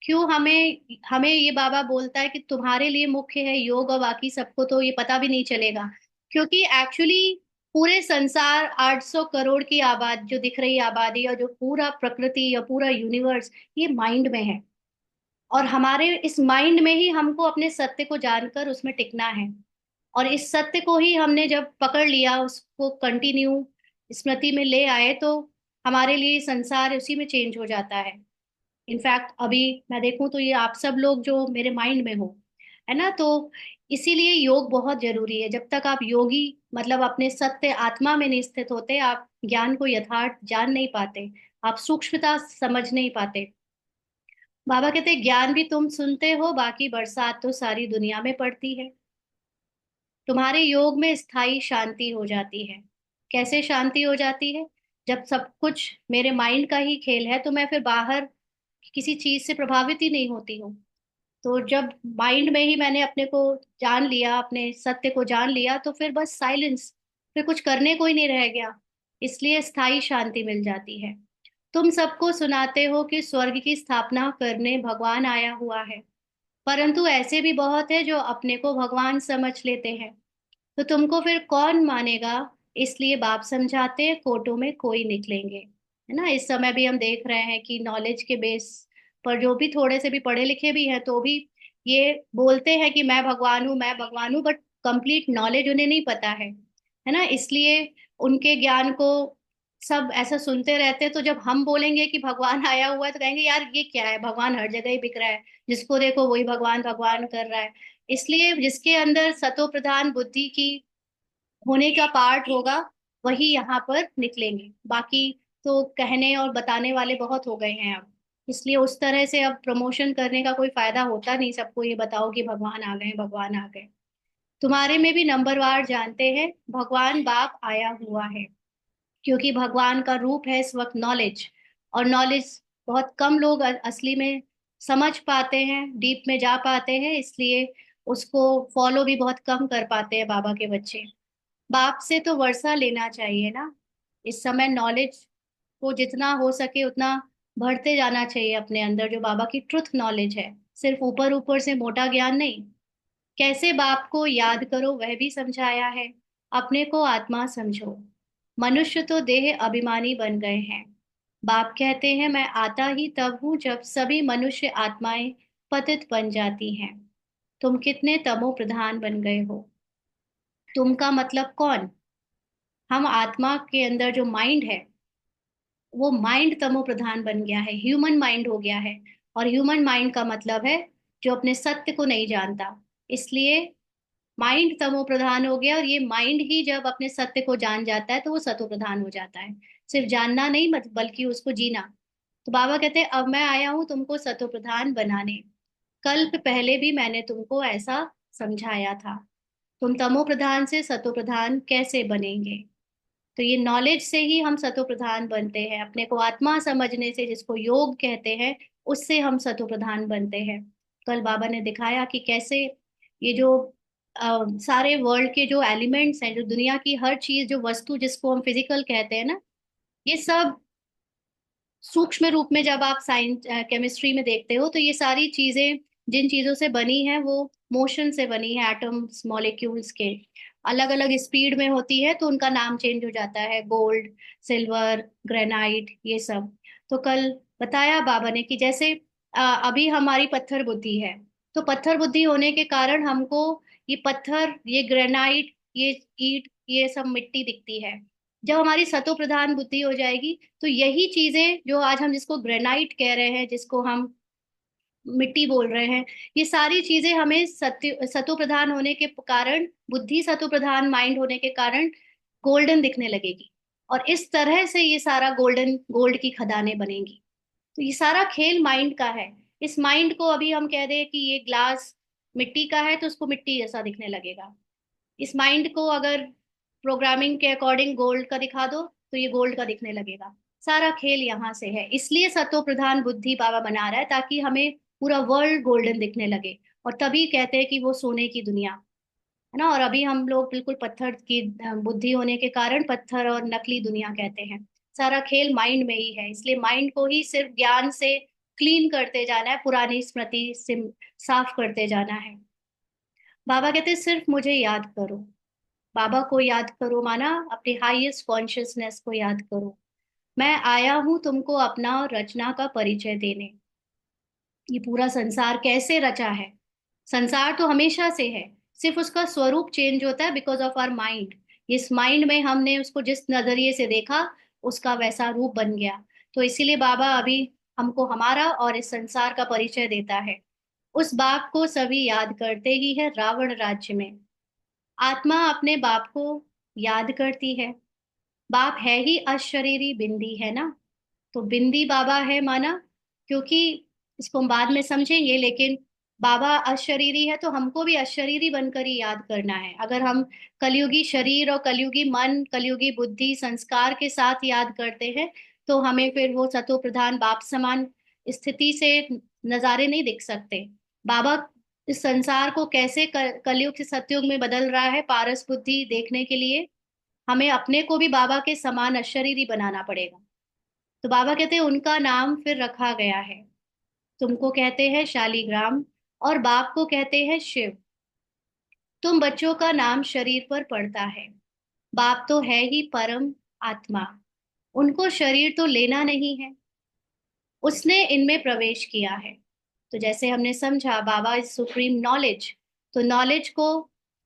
क्यों हमें हमें ये बाबा बोलता है कि तुम्हारे लिए मुख्य है योग, और बाकी सबको तो ये पता भी नहीं चलेगा। क्योंकि एक्चुअली पूरे संसार 800 करोड़ की आबादी, जो दिख रही आबादी और जो पूरा प्रकृति या पूरा यूनिवर्स, ये माइंड में है। और हमारे इस माइंड में ही हमको अपने सत्य को जानकर उसमें टिकना है। और इस सत्य को ही हमने जब पकड़ लिया, उसको कंटिन्यू स्मृति में ले आए, तो हमारे लिए संसार उसी में चेंज हो जाता है। इनफैक्ट अभी मैं देखूं तो ये आप सब लोग जो मेरे माइंड में हो, है ना। तो इसीलिए योग बहुत जरूरी है। जब तक आप योगी, मतलब अपने सत्य आत्मा में नहीं स्थित होते, आप ज्ञान को यथार्थ जान नहीं पाते, आप सूक्ष्मता समझ नहीं पाते। बाबा कहते हैं ज्ञान भी तुम सुनते हो, बाकी बरसात तो सारी दुनिया में पड़ती है। तुम्हारे योग में स्थायी शांति हो जाती है। कैसे शांति हो जाती है? जब सब कुछ मेरे माइंड का ही खेल है, तो मैं फिर बाहर किसी चीज से प्रभावित ही नहीं होती हूँ। तो जब माइंड में ही मैंने अपने को जान लिया, अपने सत्य को जान लिया, तो फिर बस साइलेंस, फिर कुछ करने को ही नहीं रह गया। इसलिए स्थायी शांति मिल जाती है। तुम सबको सुनाते हो कि स्वर्ग की स्थापना करने भगवान आया हुआ है, परंतु ऐसे भी बहुत है जो अपने को भगवान समझ लेते हैं। तो तुमको फिर कौन मानेगा? इसलिए बाप समझाते हैं, कोर्टों में कोई निकलेंगे। है ना, इस समय भी हम देख रहे हैं कि नॉलेज के बेस पर जो भी थोड़े से भी पढ़े लिखे भी हैं, तो भी ये बोलते हैं कि मैं भगवान हूँ मैं भगवान हूँ, बट कंप्लीट नॉलेज उन्हें नहीं पता है ना। इसलिए उनके ज्ञान को सब ऐसा सुनते रहते हैं, तो जब हम बोलेंगे कि भगवान आया हुआ है तो कहेंगे यार ये क्या है, भगवान हर जगह ही बिक रहा है, जिसको देखो वही भगवान भगवान कर रहा है। इसलिए जिसके अंदर सतो प्रधान बुद्धि की होने का पार्ट होगा, वही यहाँ पर निकलेंगे। बाकी तो कहने और बताने वाले बहुत हो गए हैं अब। इसलिए उस तरह से अब प्रमोशन करने का कोई फायदा होता नहीं, सबको ये बताओ कि भगवान आ गए, भगवान आ गए। तुम्हारे में भी नंबरवार जानते हैं, भगवान बाप आया हुआ है, क्योंकि भगवान का रूप है इस वक्त नॉलेज। और नॉलेज बहुत कम लोग असली में समझ पाते हैं, डीप में जा पाते हैं, इसलिए उसको फॉलो भी बहुत कम कर पाते हैं बाबा के बच्चे। बाप से तो वर्षा लेना चाहिए ना। इस समय नॉलेज को जितना हो सके उतना भरते जाना चाहिए अपने अंदर, जो बाबा की ट्रुथ नॉलेज है, सिर्फ ऊपर ऊपर से मोटा ज्ञान नहीं। कैसे बाप को याद करो वह भी समझाया है। अपने को आत्मा समझो। मनुष्य तो देह अभिमानी बन गए हैं। बाप कहते हैं मैं आता ही तब हूं जब सभी मनुष्य आत्माएं पतित बन जाती हैं। तुम कितने तमो प्रधान बन गए हो। तुम का मतलब कौन? हम आत्मा के अंदर जो माइंड है, वो माइंड तमो प्रधान बन गया है, ह्यूमन माइंड हो गया है। और ह्यूमन माइंड का मतलब है जो अपने सत्य को नहीं जानता। इसलिए माइंड तमो प्रधान हो गया, और ये माइंड ही जब अपने सत्य को जान जाता है तो वो सतो प्रधान हो जाता है। सिर्फ जानना नहीं, बल्कि उसको जीना। तो बाबा कहते हैं अब मैं आया हूं तुमको सतो प्रधान बनाने। कल्प पहले भी मैंने तुमको ऐसा समझाया था। तुम तमो प्रधान से सतो प्रधान कैसे बनेंगे? तो ये नॉलेज से ही हम सतो प्रधान बनते हैं, अपने को आत्मा समझने से, जिसको योग कहते हैं, उससे हम सतो प्रधान बनते हैं। कल बाबा ने दिखाया कि कैसे ये जो सारे वर्ल्ड के जो एलिमेंट्स हैं, जो दुनिया की हर चीज, जो वस्तु जिसको हम फिजिकल कहते हैं ना, ये सब सूक्ष्म रूप में जब आप साइंस केमिस्ट्री में देखते हो तो ये सारी चीजें जिन चीजों से बनी है वो मोशन से बनी है, एटम्स मॉलिक्यूल्स के। अलग अलग स्पीड में होती है तो उनका नाम चेंज हो जाता है, गोल्ड, सिल्वर, ग्रेनाइट, ये सब। तो कल बताया बाबा ने कि जैसे अभी हमारी पत्थर बुद्धि है, तो पत्थर बुद्धि होने के कारण हमको ये पत्थर, ये ग्रेनाइट, ये ईंट, ये सब मिट्टी दिखती है। जब हमारी सतो प्रधान बुद्धि हो जाएगी तो यही चीजें जो आज हम जिसको ग्रेनाइट कह रहे हैं, जिसको हम मिट्टी बोल रहे हैं, ये सारी चीजें हमें सत्य सतो प्रधान होने के कारण, बुद्धि सतो प्रधान माइंड होने के कारण गोल्डन दिखने लगेगी। और इस तरह से ये सारा गोल्डन, गोल्ड की खदानें बनेंगी। तो ये सारा खेल माइंड का है। इस माइंड को अभी हम कह दें कि ये ग्लास मिट्टी का है तो उसको मिट्टी जैसा दिखने लगेगा। इस माइंड को अगर प्रोग्रामिंग के अकॉर्डिंग गोल्ड का दिखा दो तो ये गोल्ड का दिखने लगेगा। सारा खेल यहाँ से है, इसलिए सतो प्रधान बुद्धि बाबा बना रहा है, ताकि हमें पूरा वर्ल्ड गोल्डन दिखने लगे। और तभी कहते हैं कि वो सोने की दुनिया है ना। और अभी हम लोग बिल्कुल पत्थर की बुद्धि होने के कारण पत्थर और नकली दुनिया कहते हैं। सारा खेल माइंड में ही है, इसलिए माइंड को ही सिर्फ ज्ञान से क्लीन करते जाना है, पुरानी स्मृति से साफ करते जाना है। बाबा कहते हैं सिर्फ मुझे याद करो। बाबा को याद करो माना अपने हाईएस्ट कॉन्शियसनेस को याद करो। मैं आया हूं तुमको अपना और रचना का परिचय देने। ये पूरा संसार कैसे रचा है? संसार तो हमेशा से है, सिर्फ उसका स्वरूप चेंज होता है बिकॉज ऑफ आवर माइंड। इस माइंड में हमने उसको जिस नजरिए से देखा, उसका वैसा रूप बन गया। तो इसीलिए बाबा अभी हमको हमारा और इस संसार का परिचय देता है। उस बाप को सभी याद करते ही है रावण राज्य में। आत्मा अपने बाप को याद करती है। बाप है ही अशरीरी बिंदी, है ना। तो बिंदी बाबा है माना, क्योंकि इसको हम बाद में समझेंगे, लेकिन बाबा अशरीरी है तो हमको भी अशरीरी बनकर ही याद करना है। अगर हम कलयुगी शरीर और कलयुगी मन, कलयुगी बुद्धि संस्कार के साथ याद करते हैं तो हमें फिर वो सतो प्रधान बाप समान स्थिति से नजारे नहीं दिख सकते। बाबा इस संसार को कैसे कलयुग से सतयुग में बदल रहा है, पारस बुद्धि देखने के लिए हमें अपने को भी बाबा के समान अशरीरी बनाना पड़ेगा। तो बाबा कहते हैं उनका नाम फिर रखा गया है। तुमको कहते हैं शालीग्राम और बाप को कहते हैं शिव। तुम बच्चों का नाम शरीर पर पड़ता है। बाप तो है ही परम आत्मा, उनको शरीर तो लेना नहीं है, उसने इनमें प्रवेश किया है। तो जैसे हमने समझा बाबा इज सुप्रीम नॉलेज। तो नॉलेज को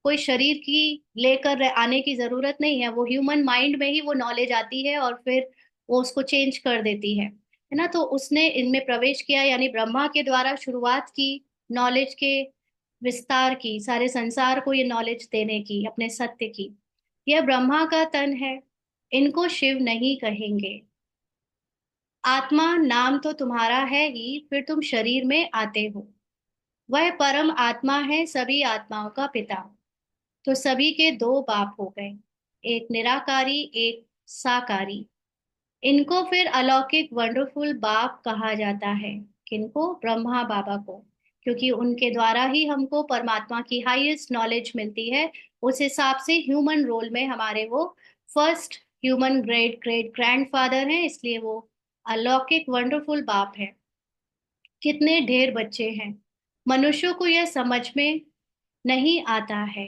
कोई शरीर की लेकर आने की जरूरत नहीं है, वो ह्यूमन माइंड में ही वो नॉलेज आती है और फिर वो उसको चेंज कर देती है ना। तो उसने इनमें प्रवेश किया, यानी ब्रह्मा के द्वारा शुरुआत की नॉलेज के विस्तार की, सारे संसार को ये नॉलेज देने की, अपने सत्य की। यह ब्रह्मा का तन है, इनको शिव नहीं कहेंगे। आत्मा नाम तो तुम्हारा है ही, फिर तुम शरीर में आते हो। वह परम आत्मा है, सभी आत्माओं का पिता। तो सभी के दो बाप हो गए, एक निराकारी एक साकारी। इनको फिर अलौकिक वंडरफुल बाप कहा जाता है। किनको? ब्रह्मा बाबा को। क्योंकि उनके द्वारा ही हमको परमात्मा की हाईएस्ट नॉलेज मिलती है। उस हिसाब से ह्यूमन रोल में हमारे वो first human great great grandfather हैं, इसलिए वो अलौकिक वंडरफुल बाप है। कितने ढेर बच्चे हैं। मनुष्यों को यह समझ में नहीं आता है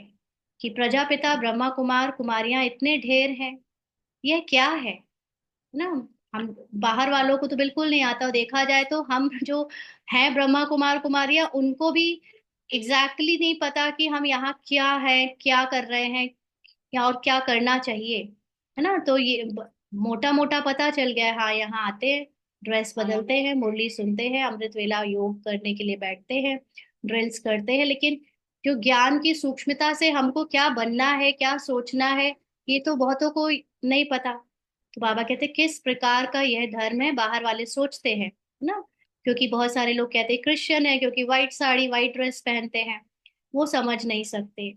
कि प्रजापिता ब्रह्मा कुमार कुमारियां इतने ढेर हैं। यह क्या है ना। हम बाहर वालों को तो बिल्कुल नहीं आता, और देखा जाए तो हम जो हैं ब्रह्मा कुमार कुमारियां, उनको भी एग्जैक्टली नहीं पता कि हम यहाँ क्या है, क्या कर रहे हैं, या और क्या करना चाहिए, है ना। तो ये मोटा मोटा पता चल गया है। हाँ, यहाँ आते हैं, ड्रेस बदलते हैं, मुरली सुनते हैं, अमृत वेला योग करने के लिए बैठते हैं, ड्रिल्स करते हैं, लेकिन जो ज्ञान की सूक्ष्मता से हमको क्या बनना है, क्या सोचना है, ये तो बहुतों को नहीं पता। तो बाबा कहते किस प्रकार का यह धर्म है, बाहर वाले सोचते हैं, है ना। क्योंकि बहुत सारे लोग कहते हैं क्रिश्चियन है, क्योंकि व्हाइट साड़ी व्हाइट ड्रेस पहनते हैं, वो समझ नहीं सकते।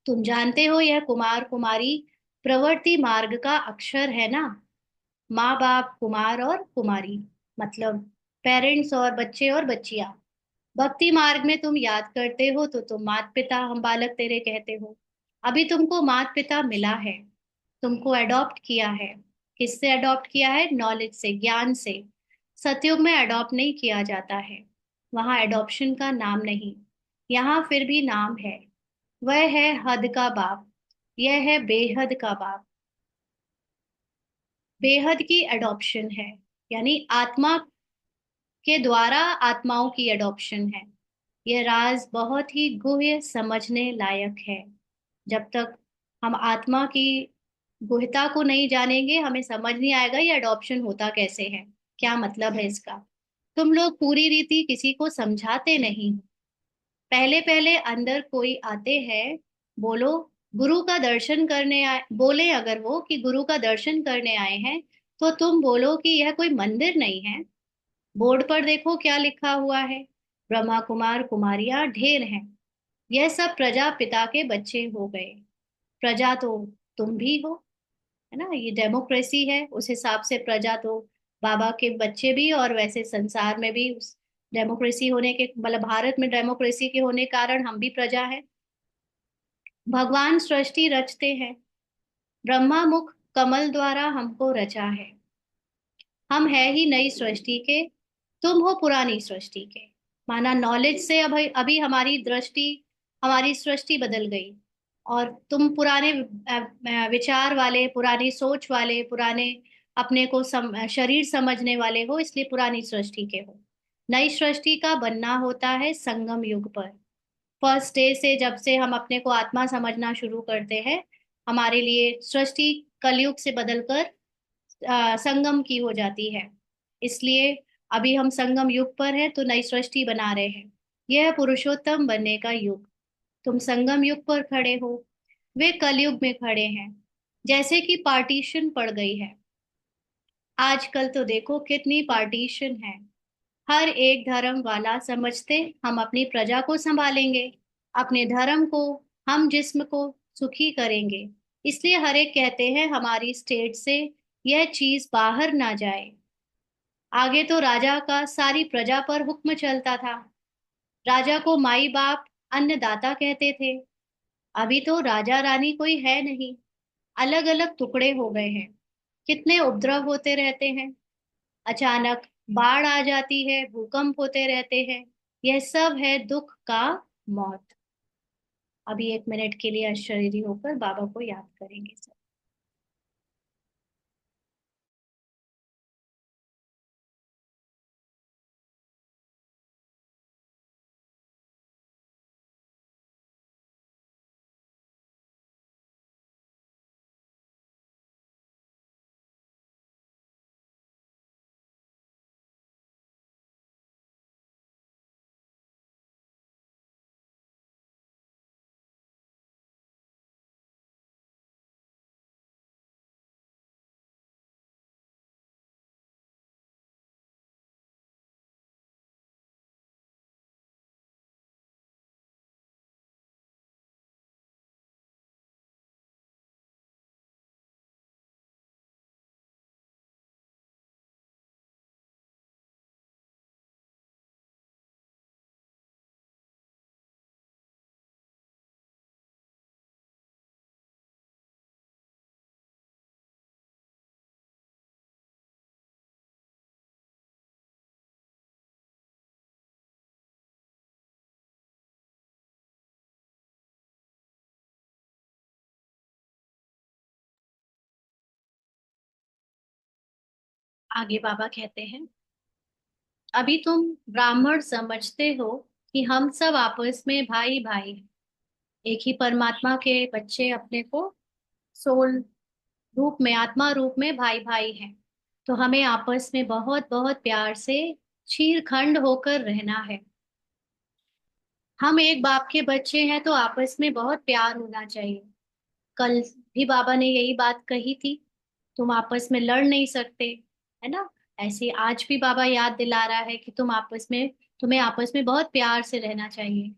तुम जानते हो यह कुमार कुमारी प्रवृत्ति मार्ग का अक्षर है ना। माँ बाप कुमार और कुमारी, मतलब पेरेंट्स और बच्चे और बच्चियां। भक्ति मार्ग में तुम याद करते हो तो तुम मात पिता हम बालक तेरे कहते हो। अभी तुमको मात पिता मिला है, तुमको अडॉप्ट किया है। किससे अडॉप्ट किया है? नॉलेज से, ज्ञान से। सतयुग में अडॉप्ट नहीं किया जाता है, वहां एडॉप्शन का नाम नहीं। यहाँ फिर भी नाम है। वह है हद का बाप, यह है बेहद का बाप। बेहद की एडॉप्शन है, यानी आत्मा के द्वारा आत्माओं की एडॉप्शन है। यह राज बहुत ही गुह्य समझने लायक है। जब तक हम आत्मा की गुह्यता को नहीं जानेंगे, हमें समझ नहीं आएगा ये अडॉप्शन होता कैसे है, क्या मतलब है इसका। तुम लोग पूरी रीति किसी को समझाते नहीं। पहले पहले अंदर कोई आते हैं, बोलो गुरु का दर्शन करने आए, बोले अगर वो कि गुरु का दर्शन करने आए हैं, तो तुम बोलो कि यह कोई मंदिर नहीं है। बोर्ड पर देखो क्या लिखा हुआ है। ब्रह्मा कुमार कुमारियां ढेर हैं। यह सब प्रजा पिता के बच्चे हो गए। प्रजा तो तुम भी हो, है ना। ये डेमोक्रेसी है, उस हिसाब से प्रजा तो बाबा के बच्चे भी, और वैसे संसार में भी उस डेमोक्रेसी होने के, मतलब भारत में डेमोक्रेसी के होने कारण हम भी प्रजा है। भगवान सृष्टि रचते हैं, ब्रह्मा मुख कमल द्वारा हमको रचा है। हम है ही नई सृष्टि के, तुम हो पुरानी सृष्टि के। माना नॉलेज से अभी अभी हमारी दृष्टि, हमारी सृष्टि बदल गई, और तुम पुराने विचार वाले, पुरानी सोच वाले, पुराने अपने को शरीर समझने वाले हो, इसलिए पुरानी सृष्टि के हो। नई सृष्टि का बनना होता है संगम युग पर। फर्स्ट डे से, जब से हम अपने को आत्मा समझना शुरू करते हैं, हमारे लिए सृष्टि कलयुग से बदलकर संगम की हो जाती है। इसलिए अभी हम संगम युग पर हैं, तो नई सृष्टि बना रहे हैं। यह है पुरुषोत्तम बनने का युग। तुम संगम युग पर खड़े हो, वे कलयुग में खड़े हैं। जैसे कि पार्टीशन पड़ गई है। आजकल तो देखो कितनी पार्टीशन है। हर एक धर्म वाला समझते हम अपनी प्रजा को संभालेंगे, अपने धर्म को, हम जिस्म को सुखी करेंगे। इसलिए हर एक कहते हैं हमारी स्टेट से यह चीज बाहर ना जाए। आगे तो राजा का सारी प्रजा पर हुक्म चलता था। राजा को माई बाप अन्नदाता कहते थे। अभी तो राजा रानी कोई है नहीं, अलग अलग टुकड़े हो गए हैं। कितने उपद्रव होते रहते हैं। अचानक बाढ़ आ जाती है, भूकंप होते रहते हैं। यह सब है दुख का मौत। अभी 1 मिनट के लिए अशरीरी होकर बाबा को याद करेंगे। आगे बाबा कहते हैं, अभी तुम ब्राह्मण समझते हो कि हम सब आपस में भाई भाई हैं। एक ही परमात्मा के बच्चे अपने को सोल रूप में, आत्मा रूप में भाई भाई हैं। तो हमें आपस में बहुत बहुत प्यार से चीरखंड होकर रहना है। हम एक बाप के बच्चे हैं तो आपस में बहुत प्यार होना चाहिए। कल भी बाबा ने यही बात कही थी, तुम आपस में लड़ नहीं सकते, है ना। ऐसे आज भी बाबा याद दिला रहा है कि तुम्हें आपस में बहुत प्यार से रहना चाहिए।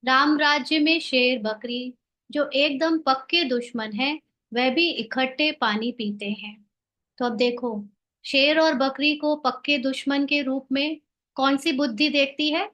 राम राज्य में शेर बकरी जो एकदम पक्के दुश्मन है, वह भी इकट्ठे पानी पीते हैं। तो अब देखो, शेर और बकरी को पक्के दुश्मन के रूप में कौन सी बुद्धि देखती है?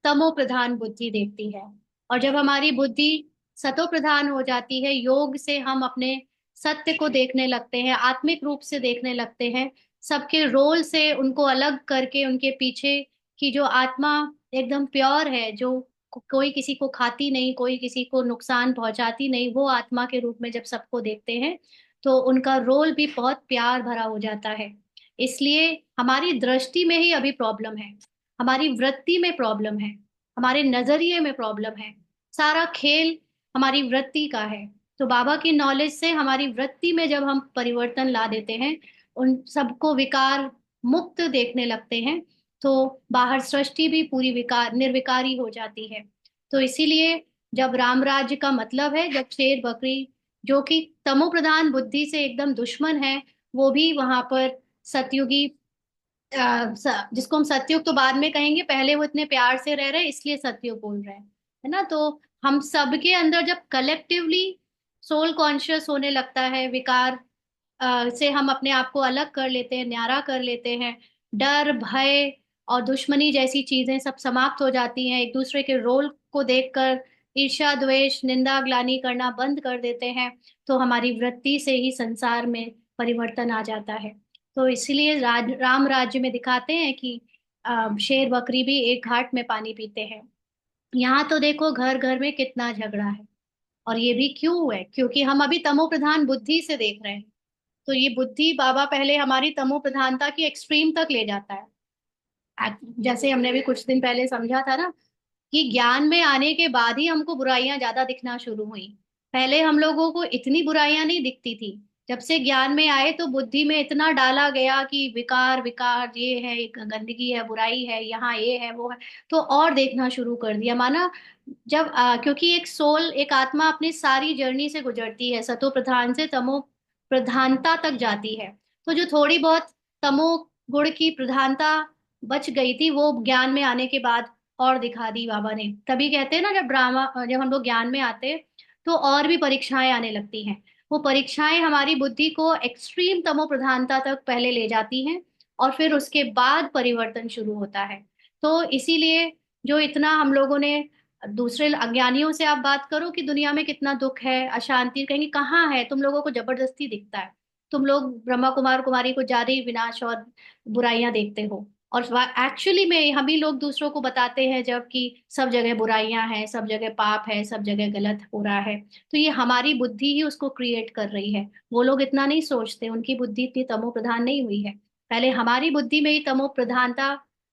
तमो प्रधान बुद्धि देखती है। और जब हमारी बुद्धि सतो प्रधान हो जाती है, योग से हम अपने सत्य को देखने लगते हैं, आत्मिक रूप से देखने लगते हैं, सबके रोल से उनको अलग करके उनके पीछे की जो आत्मा एकदम प्योर है, जो कोई किसी को खाती नहीं, कोई किसी को नुकसान पहुंचाती नहीं, वो आत्मा के रूप में जब सबको देखते हैं, तो उनका रोल भी बहुत प्यार भरा हो जाता है। इसलिए हमारी दृष्टि में ही अभी प्रॉब्लम है, हमारी वृत्ति में प्रॉब्लम है, हमारे नजरिए में प्रॉब्लम है। सारा खेल हमारी वृत्ति का है। तो बाबा की नॉलेज से हमारी वृत्ति में जब हम परिवर्तन ला देते हैं, उन सबको विकार मुक्त देखने लगते हैं, तो बाहर सृष्टि भी पूरी विकार निर्विकारी हो जाती है। तो इसीलिए जब राम राज्य का मतलब है, जब शेर बकरी जो कि तमो प्रधान बुद्धि से एकदम दुश्मन है, वो भी वहां पर सतयुगी, जिसको हम सतयुग तो बाद में कहेंगे, पहले वो इतने प्यार से रह रहे हैं इसलिए सतयुग बोल रहे हैं, है ना। तो हम सबके अंदर जब कलेक्टिवली सोल कॉन्शियस होने लगता है, विकार से हम अपने आप को अलग कर लेते हैं, न्यारा कर लेते हैं, डर भय और दुश्मनी जैसी चीजें सब समाप्त हो जाती हैं, एक दूसरे के रोल को देखकर ईर्ष्या द्वेष निंदा ग्लानि करना बंद कर देते हैं, तो हमारी वृत्ति से ही संसार में परिवर्तन आ जाता है। तो इसलिए राम राज्य में दिखाते हैं कि शेर बकरी भी एक घाट में पानी पीते हैं। यहाँ तो देखो घर घर में कितना झगड़ा है, और ये भी क्यों है? क्योंकि हम अभी तमो प्रधान बुद्धि से देख रहे हैं। तो ये बुद्धि बाबा पहले हमारी तमो प्रधानता की एक्सट्रीम तक ले जाता है। जैसे हमने भी कुछ दिन पहले समझा था ना, कि ज्ञान में आने के बाद ही हमको बुराइयां ज्यादा दिखना शुरू हुई। पहले हम लोगों को इतनी बुराइयां नहीं दिखती थी। जब से ज्ञान में आए तो बुद्धि में इतना डाला गया कि विकार विकार ये है, एक गंदगी है, बुराई है, यहाँ ये है वो है, तो और देखना शुरू कर दिया। माना जब क्योंकि एक सोल, एक आत्मा अपनी सारी जर्नी से गुजरती है, सतो प्रधान से तमो प्रधानता तक जाती है। तो जो थोड़ी बहुत तमो गुण की प्रधानता बच गई थी, वो ज्ञान में आने के बाद और दिखा दी बाबा ने। तभी कहते हैं ना, जब हम लोग ज्ञान में आते हैं, तो और भी परीक्षाएं आने लगती हैं। वो परीक्षाएं हमारी बुद्धि को एक्सट्रीम तमो प्रधानता तक पहले ले जाती हैं, और फिर उसके बाद परिवर्तन शुरू होता है। तो इसीलिए जो इतना हम लोगों ने, दूसरे अज्ञानियों से आप बात करो कि दुनिया में कितना दुख है, अशांति, कहेंगे कहाँ है, तुम लोगों को जबरदस्ती दिखता है। तुम लोग ब्रह्मा कुमार कुमारी को ज्यादा ही विनाश और बुराइयां देखते हो। और एक्चुअली में हम ही लोग दूसरों को बताते हैं, जबकि सब जगह बुराइयां हैं, सब जगह पाप है, सब जगह गलत हो रहा है। तो ये हमारी बुद्धि ही उसको क्रिएट कर रही है। वो लोग इतना नहीं सोचते, उनकी बुद्धि इतनी तमो प्रधान नहीं हुई है। पहले हमारी बुद्धि में ही तमो प्रधानता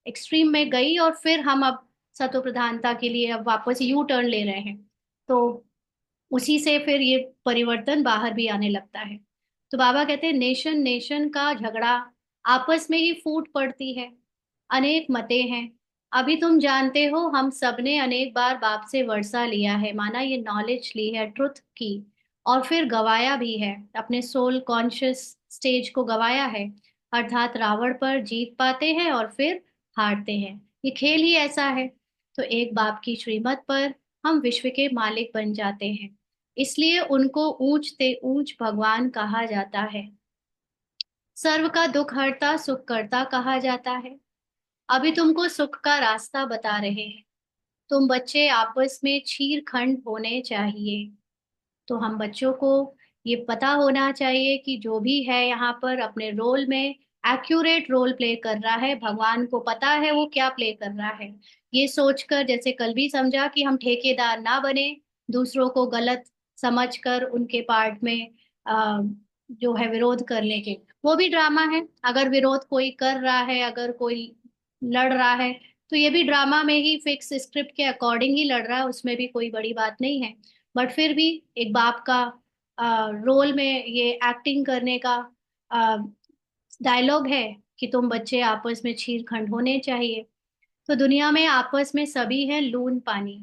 एक्सट्रीम में गई, और फिर हम अब सतो प्रधानता के लिए अब वापस यू टर्न ले रहे हैं। तो उसी से फिर ये परिवर्तन बाहर भी आने लगता है। तो बाबा कहते हैं, नेशन नेशन का झगड़ा आपस में ही फूट पड़ती है, अनेक मतें हैं। अभी तुम जानते हो, हम सबने अनेक बार बाप से वर्षा लिया है, माना ये नॉलेज ली है ट्रुथ की, और फिर गवाया भी है, अपने सोल कॉन्शियस स्टेज को गवाया है। अर्थात रावण पर जीत पाते हैं और फिर हारते हैं, ये खेल ही ऐसा है। तो एक बाप की श्रीमत पर हम विश्व के मालिक बन जाते हैं, इसलिए उनको ऊंच ते ऊंच भगवान कहा जाता है। सर्व का दुख हरता सुख करता कहा जाता है। अभी तुमको सुख का रास्ता बता रहे हैं। तुम बच्चे आपस में चीर खंड होने चाहिए। तो हम बच्चों को ये पता होना चाहिए कि जो भी है यहाँ पर अपने रोल में एक्यूरेट रोल प्ले कर रहा है, भगवान को पता है वो क्या प्ले कर रहा है। ये सोचकर, जैसे कल भी समझा, कि हम ठेकेदार ना बने, दूसरों को गलत समझकर उनके पार्ट में जो है विरोध करने के, वो भी ड्रामा है। अगर विरोध कोई कर रहा है, अगर कोई लड़ रहा है, तो ये भी ड्रामा में ही फिक्स स्क्रिप्ट के अकॉर्डिंग ही लड़ रहा है, उसमें भी कोई बड़ी बात नहीं है। बट फिर भी एक बाप का रोल में ये एक्टिंग करने का डायलॉग है कि तुम बच्चे आपस में छीर होने चाहिए। तो दुनिया में आपस में सभी हैं लून पानी,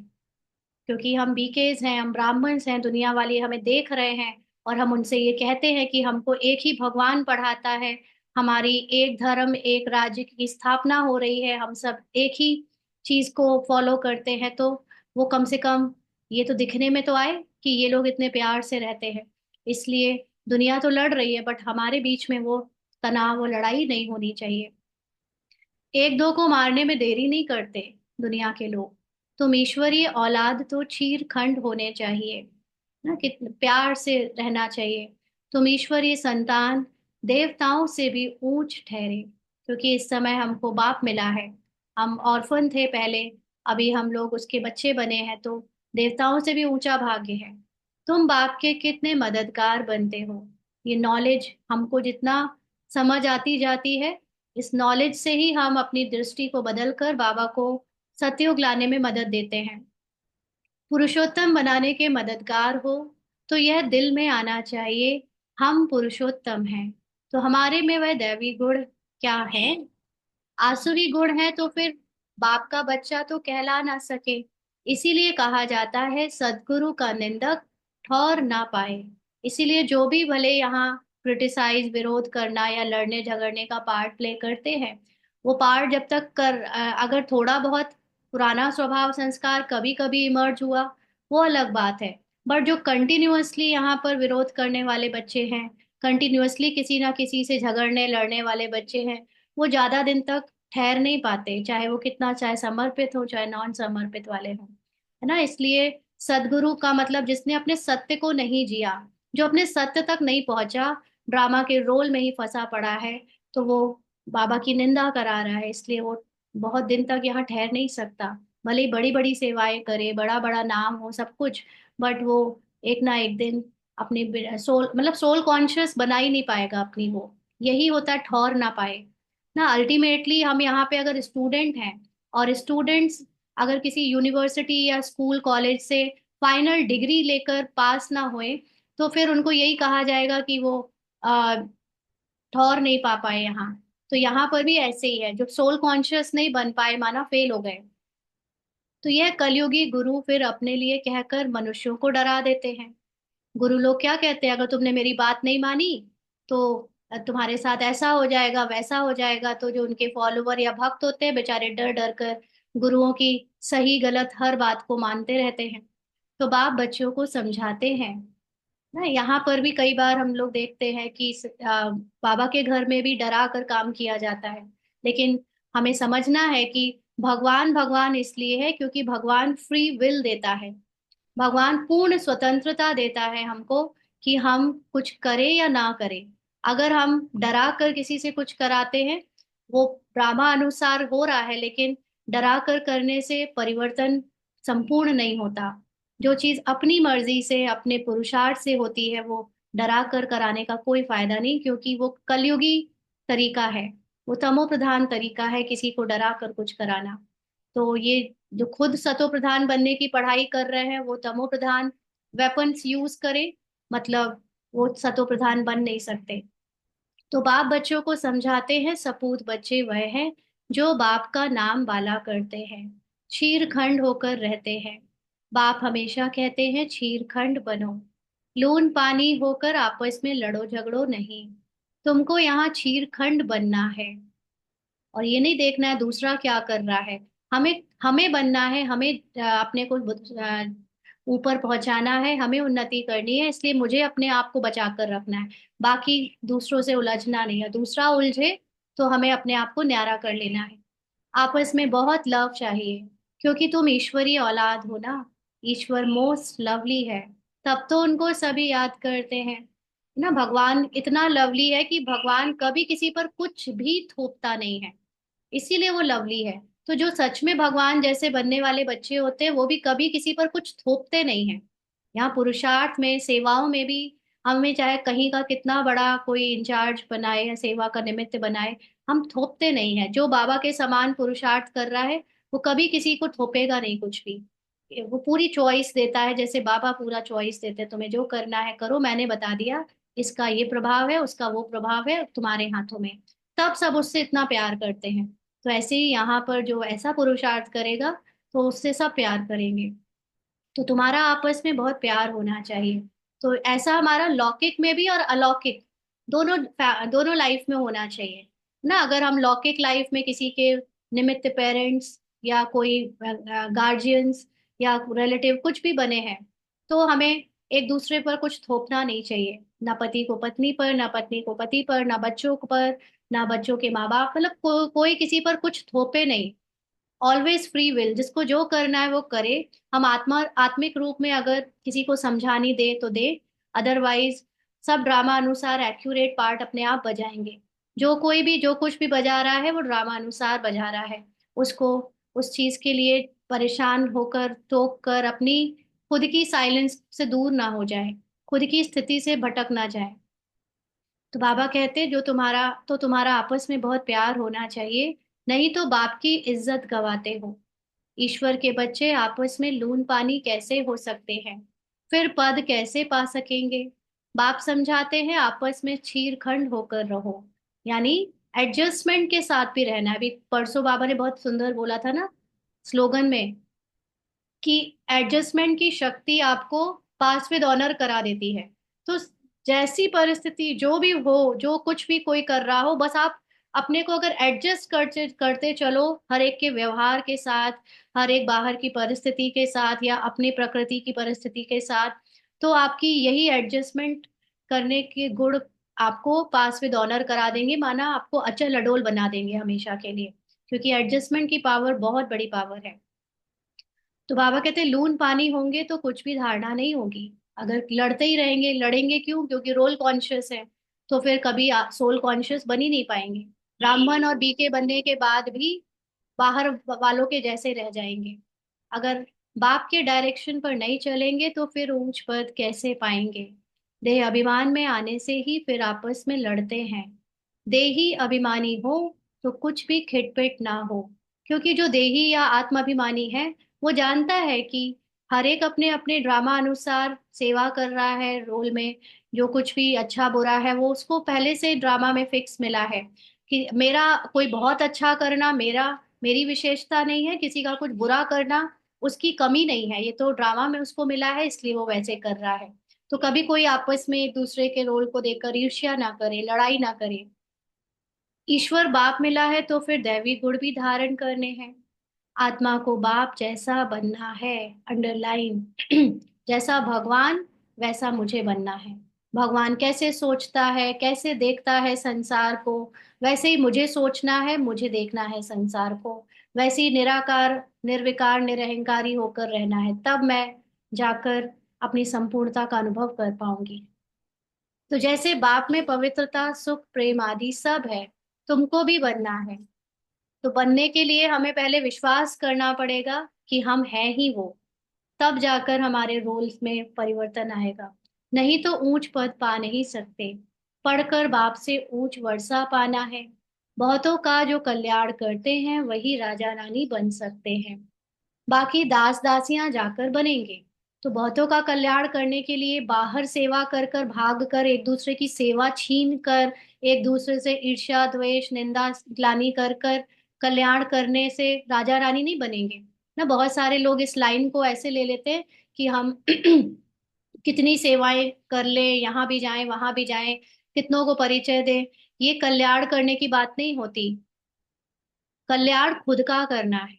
क्योंकि हम बीकेज हैं, हम ब्राह्मण्स हैं, दुनिया वाले हमें देख रहे हैं, और हम उनसे ये कहते हैं कि हमको एक ही भगवान पढ़ाता है, हमारी एक धर्म एक राज्य की स्थापना हो रही है, हम सब एक ही चीज को फॉलो करते हैं। तो वो कम से कम ये तो दिखने में तो आए कि ये लोग इतने प्यार से रहते हैं। इसलिए दुनिया तो लड़ रही है, बट हमारे बीच में वो तनाव, वो लड़ाई नहीं होनी चाहिए। एक दो को मारने में देरी नहीं करते दुनिया के लोग। तुम ईश्वरीय औलाद तो चीर खंड होने चाहिए ना, कितने प्यार से रहना चाहिए। तुम ईश्वरीय संतान देवताओं से भी ऊंच ठहरे, क्योंकि इस समय हमको बाप मिला है। हम ऑर्फन थे पहले, अभी हम लोग उसके बच्चे बने हैं, तो देवताओं से भी ऊंचा भाग्य है। तुम बाप के कितने मददगार बनते हो। ये नॉलेज हमको जितना समझ आती जाती है, इस नॉलेज से ही हम अपनी दृष्टि को बदलकर बाबा को सतयुग लाने में मदद देते हैं। पुरुषोत्तम बनाने के मददगार हो, तो यह दिल में आना चाहिए, हम पुरुषोत्तम हैं। तो हमारे में वह दैवी गुण क्या है? आसुरी गुण है तो फिर बाप का बच्चा तो कहला ना सके। इसीलिए कहा जाता है सदगुरु का निंदक ठौर ना पाए। इसीलिए जो भी भले यहाँ क्रिटिसाइज, विरोध करना या लड़ने झगड़ने का पार्ट प्ले करते हैं, वो पार्ट जब तक अगर थोड़ा बहुत पुराना स्वभाव संस्कार कभी कभी इमर्ज हुआ, वो अलग बात है। बट जो कंटिन्यूअसली यहाँ पर विरोध करने वाले बच्चे हैं, कंटिन्यूअसली किसी ना किसी से झगड़ने लड़ने वाले बच्चे हैं, वो ज्यादा दिन तक ठहर नहीं पाते, चाहे वो कितना, चाहे समर्पित हो चाहे नॉन समर्पित वाले हों, है ना। इसलिए सदगुरु का मतलब जिसने अपने सत्य को नहीं जिया, जो अपने सत्य तक नहीं पहुंचा, ड्रामा के रोल में ही फंसा पड़ा है, तो वो बाबा की निंदा करा रहा है। इसलिए वो बहुत दिन तक यहाँ ठहर नहीं सकता। भले ही बड़ी बड़ी सेवाएं करे, बड़ा बड़ा नाम हो, सब कुछ, बट वो एक ना एक दिन अपनी सोल, मतलब सोल कॉन्शियस बना ही नहीं पाएगा अपनी वो। यही होता है ठहर ना पाए ना। अल्टीमेटली हम यहाँ पे अगर स्टूडेंट हैं, और स्टूडेंट्स अगर किसी यूनिवर्सिटी या स्कूल कॉलेज से फाइनल डिग्री लेकर पास ना हुए, तो फिर उनको यही कहा जाएगा कि वो आ, ठहर नहीं पा पाए यहाँ। तो यहाँ पर भी ऐसे ही है, जो सोल कॉन्शियस नहीं बन पाए, माना फेल हो गए, तो यह कलयुगी गुरु फिर अपने लिए कहकर मनुष्यों को डरा देते हैं। गुरु लोग क्या कहते हैं, अगर तुमने मेरी बात नहीं मानी तो तुम्हारे साथ ऐसा हो जाएगा, वैसा हो जाएगा। तो जो उनके फॉलोवर या भक्त होते हैं बेचारे डर डर कर गुरुओं की सही गलत हर बात को मानते रहते हैं। तो बाप बच्चों को समझाते हैं ना। यहाँ पर भी कई बार हम लोग देखते हैं कि बाबा के घर में भी डरा कर काम किया जाता है। लेकिन हमें समझना है कि भगवान भगवान इसलिए है क्योंकि भगवान फ्री विल देता है। भगवान पूर्ण स्वतंत्रता देता है हमको कि हम कुछ करें या ना करें। अगर हम डरा कर किसी से कुछ कराते हैं, वो ड्रामा अनुसार हो रहा है, लेकिन डरा कर करने से परिवर्तन संपूर्ण नहीं होता। जो चीज अपनी मर्जी से अपने पुरुषार्थ से होती है, वो डरा कर कराने का कोई फायदा नहीं, क्योंकि वो कलयुगी तरीका है, वो तमो प्रधान तरीका है किसी को डरा कर कुछ कराना। तो ये जो खुद सतो प्रधान बनने की पढ़ाई कर रहे हैं, वो तमो प्रधान वेपन्स यूज करें, मतलब वो सतो प्रधान बन नहीं सकते। तो बाप बच्चों को समझाते हैं, सपूत बच्चे वह हैं जो बाप का नाम बाला करते हैं, क्षीरखंड होकर रहते हैं। बाप हमेशा कहते हैं क्षीरखंड बनो, लून पानी होकर आपस में लड़ो झगड़ो नहीं। तुमको यहाँ क्षीरखंड बनना है, और ये नहीं देखना है दूसरा क्या कर रहा है। हमें हमें बनना है, हमें अपने को ऊपर पहुंचाना है, हमें उन्नति करनी है। इसलिए मुझे अपने आप को बचा कर रखना है, बाकी दूसरों से उलझना नहीं है। दूसरा उलझे तो हमें अपने आप को न्यारा कर लेना है। आपस में बहुत लव चाहिए, क्योंकि तुम ईश्वरीय औलाद हो ना। ईश्वर मोस्ट लवली है, तब तो उनको सभी याद करते हैं ना। भगवान इतना लवली है कि भगवान कभी किसी पर कुछ भी थोपता नहीं है, इसीलिए वो लवली है। तो जो सच में भगवान जैसे बनने वाले बच्चे होते हैं, वो भी कभी किसी पर कुछ थोपते नहीं है। यहाँ पुरुषार्थ में, सेवाओं में भी हमें चाहे कहीं का कितना बड़ा कोई इंचार्ज बनाए या सेवा का निमित्त बनाए, हम थोपते नहीं है। जो बाबा के समान पुरुषार्थ कर रहा है वो कभी किसी को थोपेगा नहीं कुछ भी। वो पूरी चॉइस देता है, जैसे बाबा पूरा चॉइस देते हैं, तुम्हें जो करना है करो, मैंने बता दिया इसका ये प्रभाव है, उसका वो प्रभाव है, तुम्हारे हाथों में। तब सब उससे इतना प्यार करते हैं। तो ऐसे ही यहाँ पर जो ऐसा पुरुषार्थ करेगा तो उससे सब प्यार करेंगे। तो तुम्हारा आपस में बहुत प्यार होना चाहिए। तो ऐसा हमारा लौकिक में भी और अलौकिक दोनों दोनों लाइफ में होना चाहिए ना। अगर हम लौकिक लाइफ में किसी के निमित्त पेरेंट्स या कोई गार्जियंस या रिलेटिव कुछ भी बने हैं, तो हमें एक दूसरे पर कुछ थोपना नहीं चाहिए। ना पति को पत्नी पर, ना पत्नी को पति पर, ना बच्चों पर, ना बच्चों के माँ बाप, मतलब कोई किसी पर कुछ थोपे नहीं। ऑलवेज फ्री विल, जिसको जो करना है वो करे। हम आत्मिक रूप में अगर किसी को समझानी दे तो दे, अदरवाइज सब ड्रामा अनुसार एक्यूरेट पार्ट अपने आप बजाएंगे। जो कोई भी जो कुछ भी बजा रहा है वो ड्रामा अनुसार बजा रहा है। उसको उस चीज के लिए परेशान होकर टोक कर अपनी खुद की साइलेंस से दूर ना हो जाए, खुद की स्थिति से भटक ना जाए। तो बाबा कहते जो तुम्हारा आपस में बहुत प्यार होना चाहिए, नहीं तो बाप की इज्जत गवाते हो। ईश्वर के बच्चे आपस में लून पानी कैसे हो सकते हैं, फिर पद कैसे पा सकेंगे। बाप समझाते हैं आपस में छीर खंड होकर रहो, यानी एडजस्टमेंट के साथ भी रहना है। अभी परसों बाबा ने बहुत सुंदर बोला था ना स्लोगन में, कि एडजस्टमेंट की शक्ति आपको पास विद ऑनर करा देती है। तो जैसी परिस्थिति जो भी हो, जो कुछ भी कोई कर रहा हो, बस आप अपने को अगर एडजस्ट करते करते चलो हर एक के व्यवहार के साथ, हर एक बाहर की परिस्थिति के साथ या अपनी प्रकृति की परिस्थिति के साथ, तो आपकी यही एडजस्टमेंट करने के गुण आपको पास विद ऑनर करा देंगे, माना आपको अचल अडोल बना देंगे हमेशा के लिए। क्योंकि एडजस्टमेंट की पावर बहुत बड़ी पावर है। तो बाबा कहते हैं लून पानी होंगे तो कुछ भी धारणा नहीं होगी। अगर लड़ते ही रहेंगे, लड़ेंगे क्यों? क्योंकि रोल कॉन्शियस है, तो फिर कभी सोल कॉन्शियस बन ही नहीं पाएंगे। ब्राह्मण और बीके बनने के बाद भी बाहर वालों के जैसे रह जाएंगे। अगर बाप के डायरेक्शन पर नहीं चलेंगे तो फिर ऊंच पद कैसे पाएंगे। देह अभिमान में आने से ही फिर आपस में लड़ते हैं। देही अभिमानी हो तो कुछ भी खिटपिट ना हो। क्योंकि जो देही या आत्माभिमानी है वो जानता है कि हर एक अपने अपने ड्रामा अनुसार सेवा कर रहा है रोल में। जो कुछ भी अच्छा बुरा है वो उसको पहले से ड्रामा में फिक्स मिला है कि मेरा कोई बहुत अच्छा करना मेरी विशेषता नहीं है, किसी का कुछ बुरा करना उसकी कमी नहीं है। ये तो ड्रामा में उसको मिला है इसलिए वो वैसे कर रहा है। तो कभी कोई आपस में एक दूसरे के रोल को देखकर ईर्ष्या ना करे, लड़ाई ना करे। ईश्वर बाप मिला है तो फिर दैवी गुण भी धारण करने हैं। आत्मा को बाप जैसा बनना है, अंडरलाइन जैसा भगवान वैसा मुझे बनना है। भगवान कैसे सोचता है, कैसे देखता है संसार को, वैसे ही मुझे सोचना है, मुझे देखना है संसार को। वैसे ही निराकार निर्विकार निरहंकारी होकर रहना है, तब मैं जाकर अपनी संपूर्णता का अनुभव कर पाऊंगी। तो जैसे बाप में पवित्रता सुख प्रेम आदि सब है, तुमको भी बनना है। तो बनने के लिए हमें पहले विश्वास करना पड़ेगा कि हम हैं ही वो। तब जाकर हमारे रोल्स में परिवर्तन आएगा। नहीं तो ऊंच पद पा नहीं सकते। पढ़कर बाप से ऊंच वर्षा पाना है। बहुतों का जो कल्याण करते हैं वही राजा रानी बन सकते हैं। बाकी दास दासियां जाकर बनेंगे। तो बहुतों का कल्याण करने के लिए बाहर सेवा कर कर, भाग कर, एक दूसरे की सेवा छीन कर, एक दूसरे से ईर्ष्या द्वेष निंदा ग्लानि कर कर कल्याण करने से राजा रानी नहीं बनेंगे ना। बहुत सारे लोग इस लाइन को ऐसे ले लेते हैं कि हम कितनी सेवाएं कर ले, यहाँ भी जाएं वहां भी जाएं, कितनों को परिचय दें। ये कल्याण करने की बात नहीं होती। कल्याण खुद का करना है।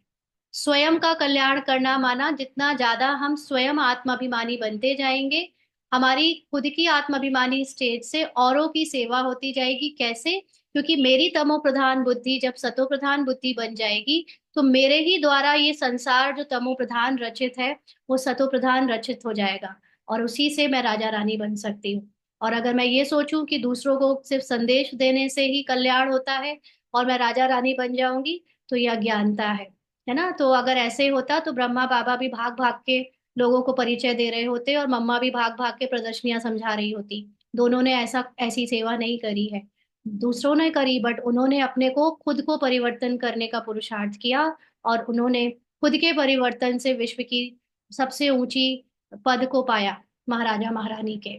स्वयं का कल्याण करना माना जितना ज्यादा हम स्वयं आत्माभिमानी बनते जाएंगे, हमारी खुद की आत्माभिमानी स्टेज से औरों की सेवा होती जाएगी। कैसे? क्योंकि मेरी तमो प्रधान बुद्धि जब सतो प्रधान बुद्धि बन जाएगी, तो मेरे ही द्वारा ये संसार जो तमो प्रधान रचित है वो सतो प्रधान रचित हो जाएगा। और उसी से मैं राजा रानी बन सकती हूँ। और अगर मैं ये सोचूं कि दूसरों को सिर्फ संदेश देने से ही कल्याण होता है और मैं राजा रानी बन जाऊंगी, तो यह अज्ञानता है ना। तो अगर ऐसे होता तो ब्रह्मा बाबा भी भाग भाग के लोगों को परिचय दे रहे होते और मम्मा भी भाग भाग के प्रदर्शनियां समझा रही होती। दोनों ने ऐसी सेवा नहीं करी है, दूसरों ने करी, बट उन्होंने अपने को खुद को परिवर्तन करने का पुरुषार्थ किया, और उन्होंने खुद के परिवर्तन से विश्व की सबसे ऊंची पद को पाया, महाराजा महारानी के।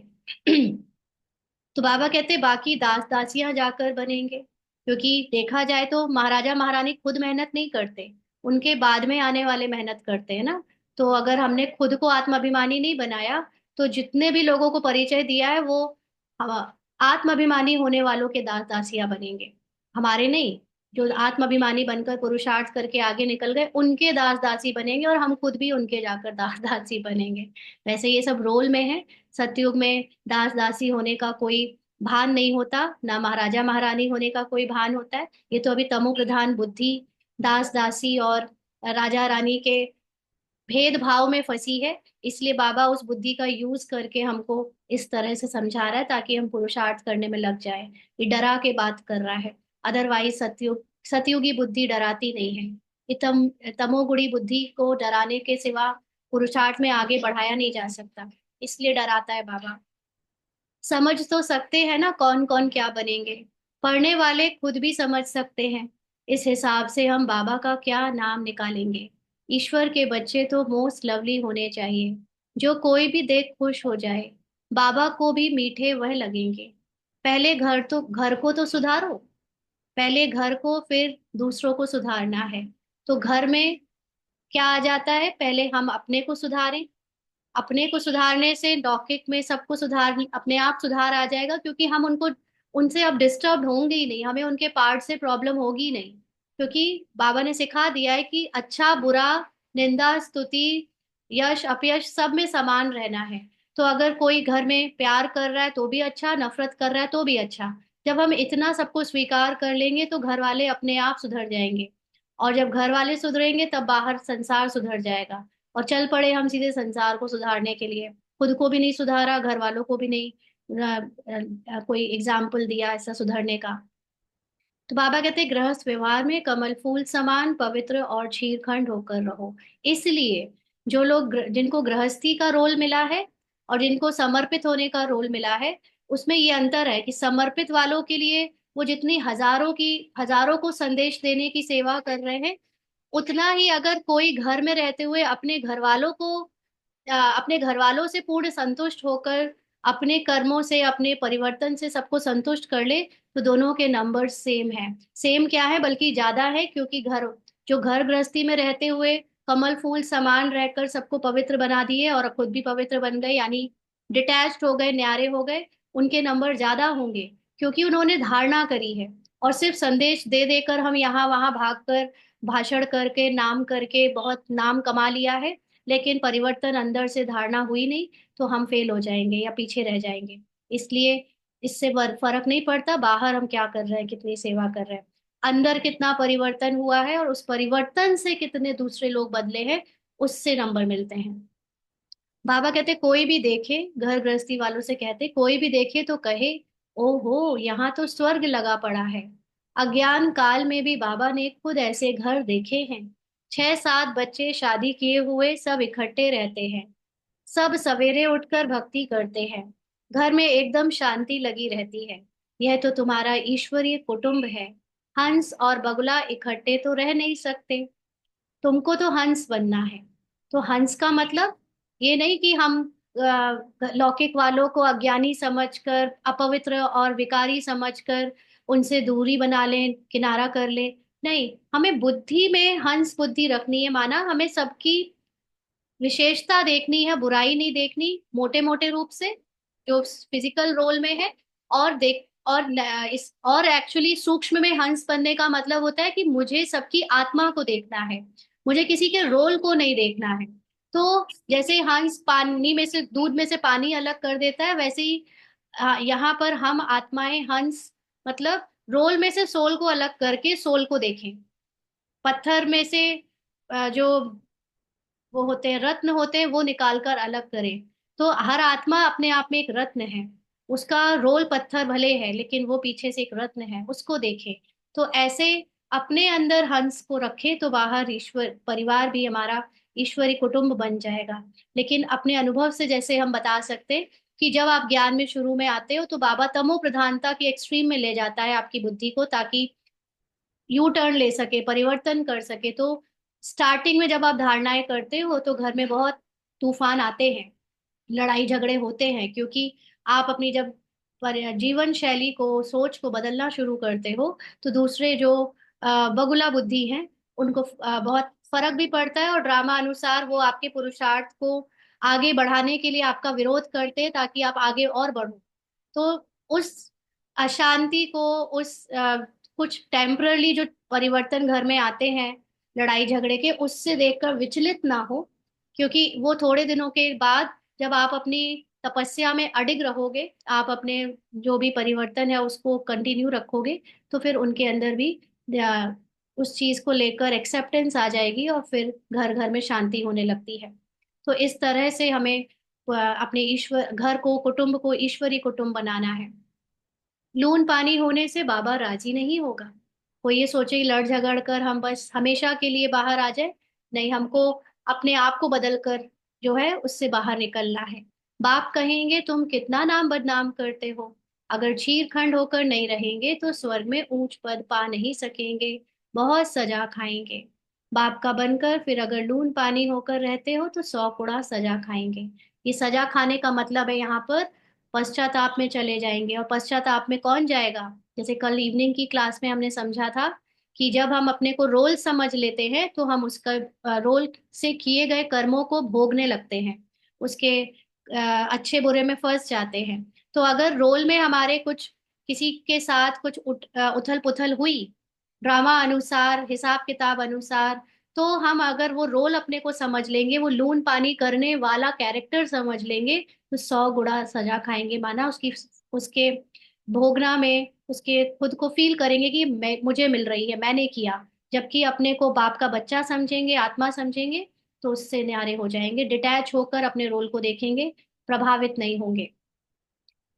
तो बाबा कहते बाकी दास दासियां जाकर बनेंगे, क्योंकि देखा जाए तो महाराजा महारानी खुद मेहनत नहीं करते, उनके बाद में आने वाले मेहनत करते हैं ना। तो अगर हमने खुद को आत्माभिमानी नहीं बनाया, तो जितने भी लोगों को परिचय दिया है वो आत्माभिमानी होने वालों के दास दासियां बनेंगे, हमारे नहीं। जो आत्माभिमानी बनकर पुरुषार्थ करके आगे निकल गए उनके दास दासी बनेंगे, और हम खुद भी उनके जाकर दास दासी बनेंगे। वैसे ये सब रोल में है। सतयुग में दास दासी होने का कोई भान नहीं होता, ना महाराजा महारानी होने का कोई भान होता है। ये तो अभी तमो प्रधान बुद्धि दास दासी और राजा रानी के भेदभाव में फंसी है। इसलिए बाबा उस बुद्धि का यूज करके हमको इस तरह से समझा रहा है, ताकि हम पुरुषार्थ करने में लग जाए। ये डरा के बात कर रहा है, अदरवाइज सतयुगी बुद्धि डराती नहीं है। ये तमोगुणी बुद्धि को डराने के सिवा पुरुषार्थ में आगे बढ़ाया नहीं जा सकता, इसलिए डराता है बाबा। समझ तो सकते हैं ना कौन कौन क्या बनेंगे, पढ़ने वाले खुद भी समझ सकते हैं। इस हिसाब से हम बाबा का क्या नाम निकालेंगे। ईश्वर के बच्चे तो मोस्ट लवली होने चाहिए, जो कोई भी देख खुश हो जाए। बाबा को भी मीठे वह लगेंगे। पहले घर को तो सुधारो, पहले घर को फिर दूसरों को सुधारना है। तो घर में क्या आ जाता है, पहले हम अपने को सुधारें। अपने को सुधारने से लौकिक में सबको सुधार अपने आप सुधार आ जाएगा, क्योंकि हम उनको उनसे अब डिस्टर्ब होंगे ही नहीं, हमें उनके पार्ट से प्रॉब्लम होगी नहीं। क्योंकि बाबा ने सिखा दिया है कि अच्छा बुरा, निंदा स्तुति, यश अपयश सब में समान रहना है। तो अगर कोई घर में प्यार कर रहा है तो भी अच्छा, नफरत कर रहा है तो भी अच्छा। जब हम इतना सबको स्वीकार कर लेंगे तो घर वाले अपने आप सुधर जाएंगे, और जब घर वाले सुधरेंगे तब बाहर संसार सुधर जाएगा। और चल पड़े हम सीधे संसार को सुधारने के लिए, खुद को भी नहीं सुधारा, घर वालों को भी नहीं कोई एग्जाम्पल दिया ऐसा सुधरने का। तो बाबा कहते हैं गृहस्थ व्यवहार में कमल फूल समान पवित्र और क्षीरखंड होकर रहो। इसलिए जो लोग जिनको गृहस्थी का रोल मिला है और जिनको समर्पित होने का रोल मिला है, उसमें ये अंतर है कि समर्पित वालों के लिए वो जितनी हजारों को संदेश देने की सेवा कर रहे हैं, उतना ही अगर कोई घर में रहते हुए अपने घर वालों से पूर्ण संतुष्ट होकर अपने कर्मों से अपने परिवर्तन से सबको संतुष्ट कर ले, तो दोनों के नंबर सेम है। सेम क्या है, बल्कि ज्यादा है, क्योंकि घर गृहस्थी में रहते हुए कमल फूल समान रहकर सबको पवित्र बना दिए और खुद भी पवित्र बन गए, यानी डिटैच्ड हो गए, न्यारे हो गए, उनके नंबर ज्यादा होंगे, क्योंकि उन्होंने धारणा करी है। और सिर्फ संदेश दे देकर हम यहाँ वहां भागकर भाषण करके नाम करके बहुत नाम कमा लिया है, लेकिन परिवर्तन अंदर से धारणा हुई नहीं, तो हम फेल हो जाएंगे या पीछे रह जाएंगे। इसलिए इससे फर्क नहीं पड़ता बाहर हम क्या कर रहे हैं, कितनी सेवा कर रहे हैं, अंदर कितना परिवर्तन हुआ है और उस परिवर्तन से कितने दूसरे लोग बदले हैं, उससे नंबर मिलते हैं। बाबा कहते कोई भी देखे, घर गृहस्थी वालों से कहते कोई भी देखे तो कहे, ओहो यहाँ तो स्वर्ग लगा पड़ा है। अज्ञान काल में भी बाबा ने खुद ऐसे घर देखे हैं। 6-7 बच्चे शादी किए हुए सब इकट्ठे रहते हैं, सब सवेरे उठकर भक्ति करते हैं, घर में एकदम शांति लगी रहती है। यह तो तुम्हारा ईश्वरीय कुटुंब है। हंस और बगुला इकट्ठे तो रह नहीं सकते, तुमको तो हंस बनना है। तो हंस का मतलब ये नहीं कि हम लौकिक वालों को अज्ञानी समझकर, अपवित्र और विकारी समझकर उनसे दूरी बना लें, किनारा कर लें। नहीं, हमें बुद्धि में हंस बुद्धि रखनी है, माना हमें सबकी विशेषता देखनी है, बुराई नहीं देखनी मोटे मोटे रूप से जो फिजिकल रोल में है। और देख और इस और एक्चुअली सूक्ष्म में हंस बनने का मतलब होता है कि मुझे सबकी आत्मा को देखना है, मुझे किसी के रोल को नहीं देखना है। तो जैसे हंस पानी में से दूध में से पानी अलग कर देता है, वैसे ही यहाँ पर हम आत्माएं हंस मतलब रोल में से सोल को अलग करके सोल को देखें। पत्थर में से जो वो होते हैं रत्न होते हैं, वो निकाल कर अलग करें। तो हर आत्मा अपने आप में एक रत्न है, उसका रोल पत्थर भले है लेकिन वो पीछे से एक रत्न है, उसको देखें। तो ऐसे अपने अंदर हंस को रखें तो बाहर ईश्वर परिवार भी हमारा ईश्वरी कुटुंब बन जाएगा। लेकिन अपने अनुभव से जैसे हम बता सकते कि जब आप ज्ञान में शुरू में आते हो तो बाबा तमो प्रधानता की एक्सट्रीम में ले जाता है आपकी बुद्धि को, ताकि यू टर्न ले सके, परिवर्तन कर सके। तो स्टार्टिंग में जब आप धारणाएं करते हो तो घर में बहुत तूफान आते हैं, लड़ाई झगड़े होते हैं, क्योंकि आप अपनी जब जीवन शैली को, सोच को बदलना शुरू करते हो तो दूसरे जो बगुला बुद्धि हैं उनको बहुत फर्क भी पड़ता है, और ड्रामा अनुसार वो आपके पुरुषार्थ को आगे बढ़ाने के लिए आपका विरोध करते हैं ताकि आप आगे और बढ़ो। तो उस अशांति को, उस कुछ टेम्परली जो परिवर्तन घर में आते हैं लड़ाई झगड़े के, उससे देखकर विचलित ना हो, क्योंकि वो थोड़े दिनों के बाद जब आप अपनी तपस्या में अडिग रहोगे, आप अपने जो भी परिवर्तन है उसको कंटिन्यू रखोगे, तो फिर उनके अंदर भी अ, उस चीज को लेकर एक्सेप्टेंस आ जाएगी और फिर घर घर में शांति होने लगती है। तो इस तरह से हमें अपने ईश्वर घर को, कुटुंब को ईश्वरी कुटुंब बनाना है। लून पानी होने से बाबा राजी नहीं होगा। कोई ये सोचे कि लड़ झगड़ कर हम बस हमेशा के लिए बाहर आ जाए, नहीं, हमको अपने आप को बदल कर जो है उससे बाहर निकलना है। बाप कहेंगे तुम कितना नाम बदनाम करते हो, अगर चीर खंड होकर नहीं रहेंगे तो स्वर्ग में ऊंच पद पा नहीं सकेंगे, बहुत सजा खाएंगे। बाप का बनकर फिर अगर लून पानी होकर रहते हो तो 100 गुना सजा खाएंगे। ये सजा खाने का मतलब है यहाँ पर पश्चाताप में चले जाएंगे। और पश्चाताप में कौन जाएगा? जैसे कल इवनिंग की क्लास में हमने समझा था कि जब हम अपने को रोल समझ लेते हैं तो हम उसका रोल से किए गए कर्मों को भोगने लगते हैं, उसके अच्छे बुरे में फंस जाते हैं। तो अगर रोल में हमारे कुछ किसी के साथ कुछ उथल पुथल हुई, ड्रामा अनुसार, हिसाब किताब अनुसार, तो हम अगर वो रोल अपने को समझ लेंगे, वो लून पानी करने वाला कैरेक्टर समझ लेंगे, तो 100 गुना सजा खाएंगे। माना उसकी, उसके भोगना में उसके खुद को फील करेंगे कि मैं, मुझे मिल रही है, मैंने किया। जबकि अपने को बाप का बच्चा समझेंगे, आत्मा समझेंगे, तो उससे न्यारे हो जाएंगे, डिटैच होकर अपने रोल को देखेंगे, प्रभावित नहीं होंगे।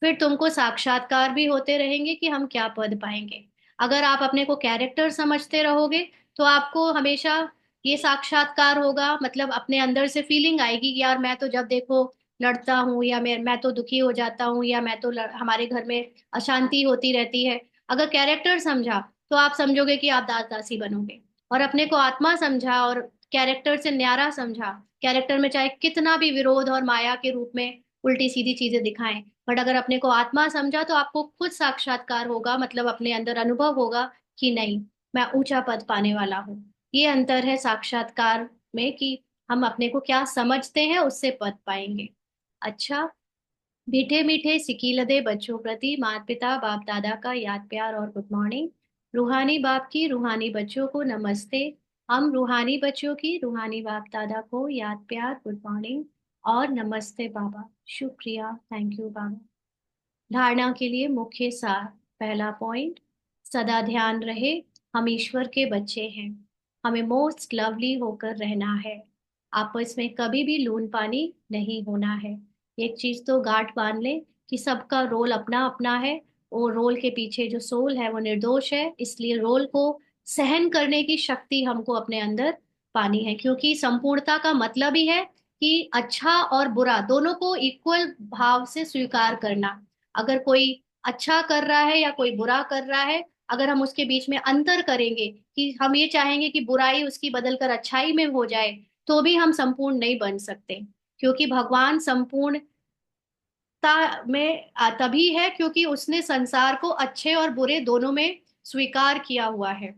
फिर तुमको साक्षात्कार भी होते रहेंगे कि हम क्या पद पाएंगे। अगर आप अपने को कैरेक्टर समझते रहोगे तो आपको हमेशा ये साक्षात्कार होगा, मतलब अपने अंदर से फीलिंग आएगी कि यार मैं तो जब देखो लड़ता हूँ, या मैं तो दुखी हो जाता हूँ, या मैं तो हमारे घर में अशांति होती रहती है। अगर कैरेक्टर समझा तो आप समझोगे कि आप दास दासी बनोगे। और अपने को आत्मा समझा और कैरेक्टर से न्यारा समझा, कैरेक्टर में चाहे कितना भी विरोध और माया के रूप में उल्टी सीधी चीजें दिखाएं, बट अगर अपने को आत्मा समझा तो आपको खुद साक्षात्कार होगा, मतलब अपने अंदर अनुभव होगा कि नहीं, मैं ऊंचा पद पाने वाला हूँ। ये अंतर है साक्षात्कार में कि हम अपने को क्या समझते हैं उससे पद पाएंगे। अच्छा, मीठे मीठे सिकीलदे बच्चों प्रति माता पिता बाप दादा का याद प्यार और गुड मॉर्निंग। रूहानी बाप की रूहानी बच्चों को नमस्ते। हम रूहानी बच्चों की रूहानी बाप दादा को याद प्यार, गुड मॉर्निंग और नमस्ते बाबा। शुक्रिया, थैंक यू बाबा। धारणा के लिए मुख्य सार। पहला पॉइंट, सदा ध्यान रहे हम ईश्वर के बच्चे हैं, हमें मोस्ट लवली होकर रहना है, आपस में कभी भी लून पानी नहीं होना है। एक चीज तो गांठ बांध ले कि सबका रोल अपना अपना है, और रोल के पीछे जो सोल है वो निर्दोष है, इसलिए रोल को सहन करने की शक्ति हमको अपने अंदर पानी है, क्योंकि संपूर्णता का मतलब ही है कि अच्छा और बुरा दोनों को इक्वल भाव से स्वीकार करना। अगर कोई अच्छा कर रहा है या कोई बुरा कर रहा है, अगर हम उसके बीच में अंतर करेंगे कि हम ये चाहेंगे कि बुराई उसकी बदलकर अच्छाई में हो जाए, तो भी हम संपूर्ण नहीं बन सकते। क्योंकि भगवान संपूर्णता में तभी है क्योंकि उसने संसार को अच्छे और बुरे दोनों में स्वीकार किया हुआ है।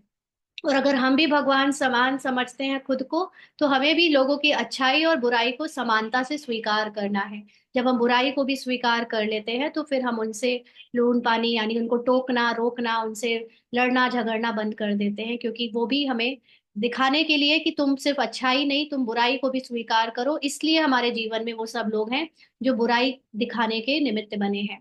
और अगर हम भी भगवान समान समझते हैं खुद को, तो हमें भी लोगों की अच्छाई और बुराई को समानता से स्वीकार करना है। जब हम बुराई को भी स्वीकार कर लेते हैं तो फिर हम उनसे लून पानी, यानी उनको टोकना रोकना, उनसे लड़ना झगड़ना बंद कर देते हैं, क्योंकि वो भी हमें दिखाने के लिए कि तुम सिर्फ अच्छाई नहीं, तुम बुराई को भी स्वीकार करो। इसलिए हमारे जीवन में वो सब लोग हैं जो बुराई दिखाने के निमित्त बने हैं।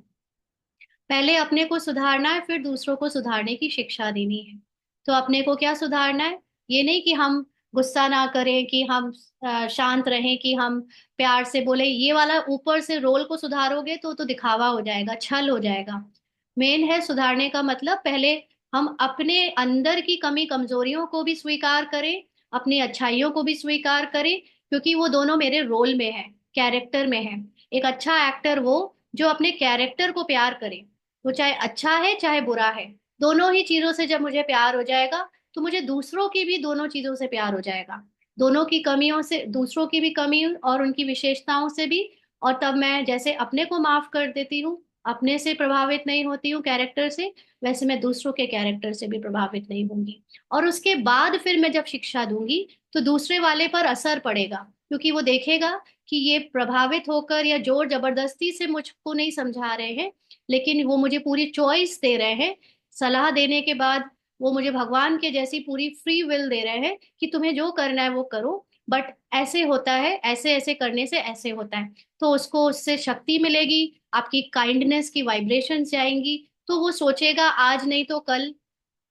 पहले अपने को सुधारना है, फिर दूसरों को सुधारने की शिक्षा देनी है। तो अपने को क्या सुधारना है? ये नहीं कि हम गुस्सा ना करें, कि हम शांत रहें, कि हम प्यार से बोले, ये वाला ऊपर से रोल को सुधारोगे तो दिखावा हो जाएगा, छल हो जाएगा। मेन है सुधारने का मतलब, पहले हम अपने अंदर की कमी कमजोरियों को भी स्वीकार करें, अपनी अच्छाइयों को भी स्वीकार करें, क्योंकि वो दोनों मेरे रोल में है, कैरेक्टर में है। एक अच्छा एक्टर वो जो अपने कैरेक्टर को प्यार करे, वो चाहे अच्छा है चाहे बुरा है। दोनों ही चीजों से जब मुझे प्यार हो जाएगा, तो मुझे दूसरों की भी दोनों चीजों से प्यार हो जाएगा। दोनों की कमियों से, दूसरों की भी कमी और उनकी विशेषताओं से भी। और तब मैं जैसे अपने को माफ कर देती हूँ, अपने से प्रभावित नहीं होती हूँ कैरेक्टर से, वैसे मैं दूसरों के कैरेक्टर से भी प्रभावित नहीं होंगी। और उसके बाद फिर मैं जब शिक्षा दूंगी, तो दूसरे वाले पर असर पड़ेगा, क्योंकि वो देखेगा कि ये प्रभावित होकर या जोर जबरदस्ती से मुझको नहीं समझा रहे हैं, लेकिन वो मुझे पूरी चॉइस दे रहे हैं। सलाह देने के बाद वो मुझे भगवान के जैसी पूरी फ्री विल दे रहे हैं कि तुम्हें जो करना है वो करो, बट ऐसे होता है, ऐसे ऐसे करने से ऐसे होता है। तो उसको उससे शक्ति मिलेगी, आपकी काइंडनेस की वाइब्रेशन जाएंगी। तो वो सोचेगा आज नहीं तो कल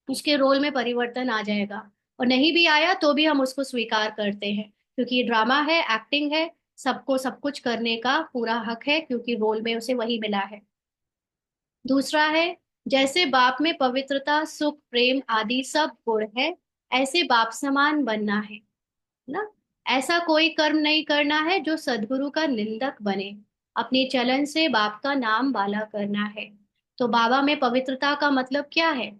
उसके रोल में परिवर्तन आ जाएगा। और नहीं भी आया तो भी हम उसको स्वीकार करते हैं, क्योंकि ये ड्रामा है, एक्टिंग है। सबको सब कुछ करने का पूरा हक है, क्योंकि रोल में उसे वही मिला है। दूसरा है, जैसे बाप में पवित्रता, सुख, प्रेम आदि सब गुण है, ऐसे बाप समान बनना है ना। ऐसा कोई कर्म नहीं करना है जो सदगुरु का निंदक बने। अपनी चलन से बाप का नाम बाला करना है। तो बाबा में पवित्रता का मतलब क्या है?